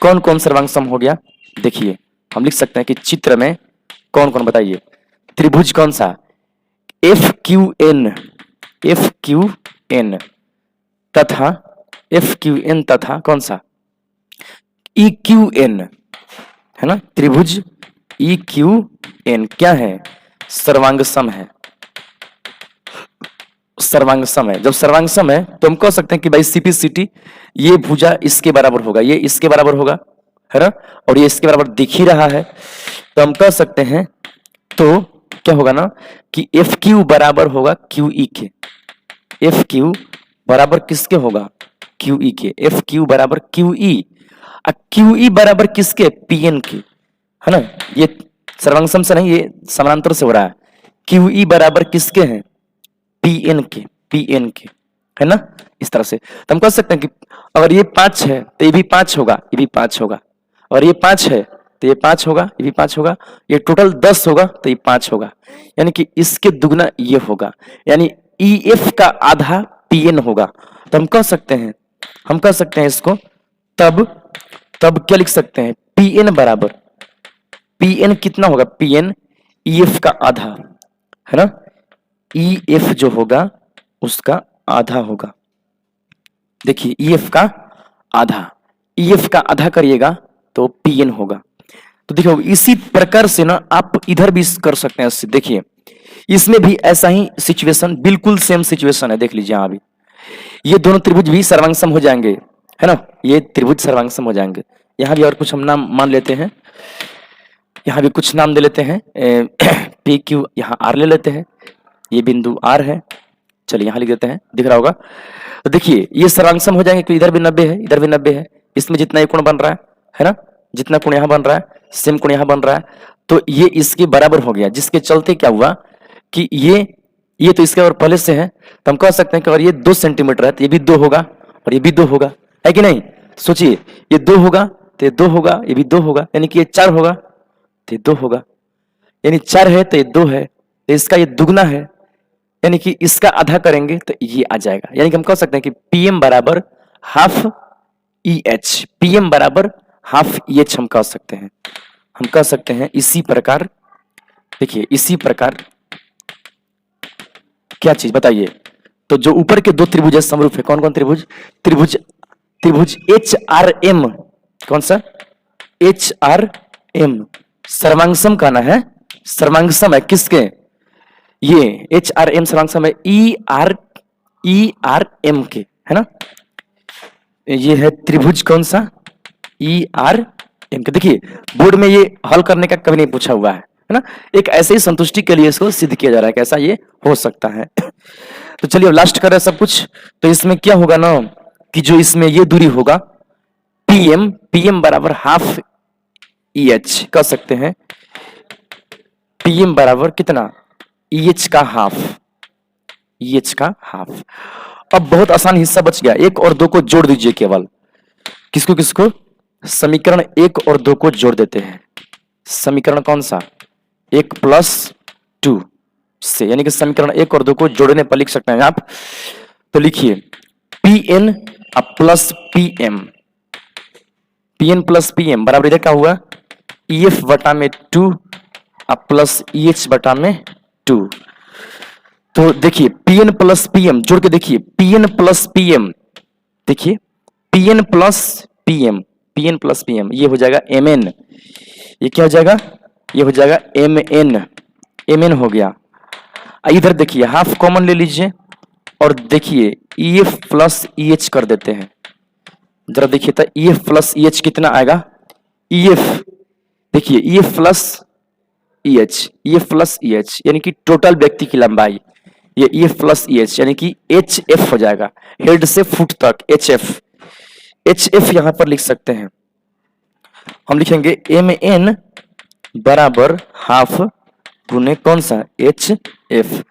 कौन कौन सर्वांगसम हो गया, देखिए हम लिख सकते हैं कि चित्र में कौन कौन, बताइए त्रिभुज कौन सा, FQN तथा FQN तथा कौन सा EQN, है ना। त्रिभुज EQN क्या है, सर्वांगसम है, सर्वांगसम है। जब सर्वांगसम है तो हम कह सकते हैं कि भाई CPCT ये भुजा इसके बराबर होगा, ये इसके बराबर होगा, है ना, और ये इसके बराबर दिख ही रहा है, तो हम कह सकते हैं तो क्या होगा ना कि FQ बराबर होगा QE के। FQ बराबर किसके होगा, QE के। FQ बराबर QE, QE बराबर किसके, PN के, है ना। ये सर्वांगसम से नहीं, ये समानांतर से हो रहा है। QE बराबर किसके हैं, PN के, है ना, इस तरह से। तो हम कह सकते हैं कि अगर ये 5 है तो ये भी 5 होगा, ये भी 5 होगा, और ये 5 है तो ये 5 होगा, ये भी 5 होगा, ये टोटल 10 होगा तो ये 5 होगा, यानी कि इसके दुगना ये होगा, यानी EF का आधा PN होगा। तो हम कह सकते हैं इसको तब क्या लिख सकते हैं, PN बराबर, PN कितना होगा, PN EF का आधा, है ना, EF जो होगा उसका आधा होगा। देखिए EF का आधा करिएगा तो PN होगा। तो देखो इसी प्रकार से ना आप इधर भी कर सकते हैं। देखिए इसमें भी ऐसा ही सिचुएशन, बिल्कुल सेम सिचुएशन है। देख लीजिए यहाँ भी ये दोनों त्रिभुज भी सर्वांगसम हो जाएंगे, है ना, ये त्रिभुज सर्वांगसम हो जाएंगे। यहाँ भी और कुछ हम नाम मान लेते हैं, यहाँ भी कुछ नाम दे लेते हैं, PQ, यहाँ R ले लेते हैं, ये बिंदु R है, चलिए यहाँ लिख देते हैं, दिख रहा होगा। तो देखिए ये सर्वांगसम हो जाएंगे, इधर भी 90 है, इधर भी 90 है, इसमें जितना कोण बन रहा है ना, जितना कोण यहाँ बन रहा है सेम कोण यहाँ बन रहा है, तो ये इसके बराबर हो गया। जिसके चलते क्या हुआ कि ये तो इसके और पहले से है, तो हम कह सकते हैं कि अगर ये 2 सेंटीमीटर है तो ये भी 2 होगा और ये भी 2 होगा, है कि नहीं। सोचिए ये 2 होगा तो ये 2 होगा, ये भी 2 होगा, यानी कि ये 4 होगा तो ये 2 होगा, यानी 4 है तो ये 2 है, तो इसका ये दुगना है, यानी कि इसका आधा करेंगे तो ये आ जाएगा। यानी कि हम कह सकते हैं कि PM बराबर हाफ EH, PM बराबर हाफ EH हम कह सकते हैं। इसी प्रकार देखिए, इसी प्रकार क्या चीज बताइए, तो जो ऊपर के 2 त्रिभुज समरूप है, कौन कौन त्रिभुज, त्रिभुज HRM, कौन सा HRM सर्वांगसम कहना है, सर्वांगसम है किसके, ये HRM सर्वांगसम है ERM के, है ना। ये है त्रिभुज कौन सा, ERM के। देखिए बोर्ड में ये हल करने का कभी नहीं पूछा हुआ है ना, एक ऐसे ही संतुष्टि के लिए इसको सिद्ध किया जा रहा है कैसा ये हो सकता है। तो चलिए अब लास्ट कर रहे हैं सब कुछ। तो इसमें क्या होगा ना कि जो इसमें ये दूरी होगा PM बराबर हाफ EH कह सकते हैं, PM बराबर कितना, EH का हाफ। अब बहुत आसान हिस्सा बच गया, 1 और 2 को जोड़ दीजिए केवल, किसको, समीकरण 1 और 2 को जोड़ देते हैं। समीकरण कौन सा, 1 + 2 से, यानी कि समीकरण 1 और 2 को जोड़ने पर लिख सकते हैं आप। तो लिखिए Pn plus Pm, Pn plus Pm बराबर इधर क्या हुआ EF बटा में 2 प्लस EH बटा में 2। तो देखिए Pn प्लस Pm जोड़ के देखिए Pn प्लस Pm, देखिए Pn plus Pm, Pn plus Pm ये हो जाएगा Mn, ये क्या हो जाएगा, ये हो जाएगा Mn, Mn हो गया। इधर देखिए हाफ कॉमन ले लीजिए और देखिए EF प्लस EH कर देते हैं। जरा देखिए तो EF प्लस EH कितना आएगा, EF देखिए EF plus EH, EF plus EH यानी कि टोटल व्यक्ति की लंबाई, ये EF प्लस EH यानी कि HF हो जाएगा, हेड से फुट तक HF, HF यहां पर लिख सकते हैं हम, लिखेंगे Mn बराबर हाफ गुने कौन सा HF।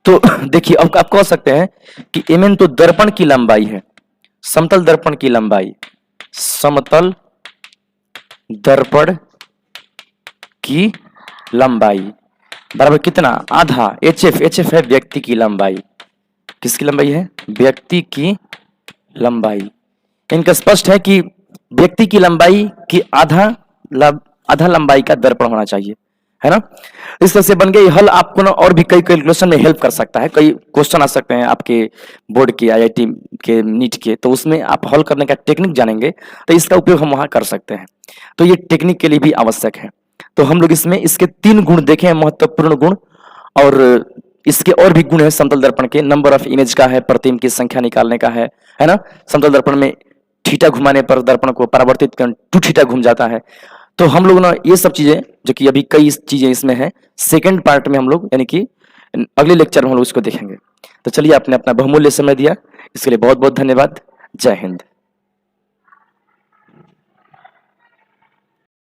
तो देखिए अब आप कह सकते हैं कि Mn तो दर्पण की लंबाई है, समतल दर्पण की लंबाई, समतल दर्पण की लंबाई बराबर कितना आधा HF, HF है व्यक्ति की लंबाई, किसकी लंबाई है, व्यक्ति की लंबाई। इनका स्पष्ट है कि व्यक्ति की लंबाई की आधा लंबाई का दर्पण होना चाहिए, है ना। इस तरह से बन गई हल। आपको ना और भी कई कैलकुलेशन में हेल्प कर सकता है, कई क्वेश्चन आ सकते हैं आपके बोर्ड के, IIT के, नीट के, तो उसमें आप हल करने का टेक्निक जानेंगे तो इसका उपयोग हम वहां कर सकते हैं। तो ये टेक्निक के लिए भी आवश्यक है। तो हम लोग इसमें इसके 3 गुण देखे हैं, महत्वपूर्ण गुण, और इसके और भी गुण है समतल दर्पण के, नंबर ऑफ इमेज का है, प्रतिबिंब की संख्या निकालने का है ना। समतल दर्पण में थीटा घुमाने पर दर्पण को परावर्तित कर 2 थीटा घूम जाता है। तो हम लोग ना ये सब चीजें जो कि अभी कई चीजें इसमें है, सेकंड पार्ट में हम लोग यानी कि अगले लेक्चर में हम लोग इसको देखेंगे। तो चलिए आपने अपना बहुमूल्य समय दिया, इसके लिए बहुत बहुत धन्यवाद। जय हिंद।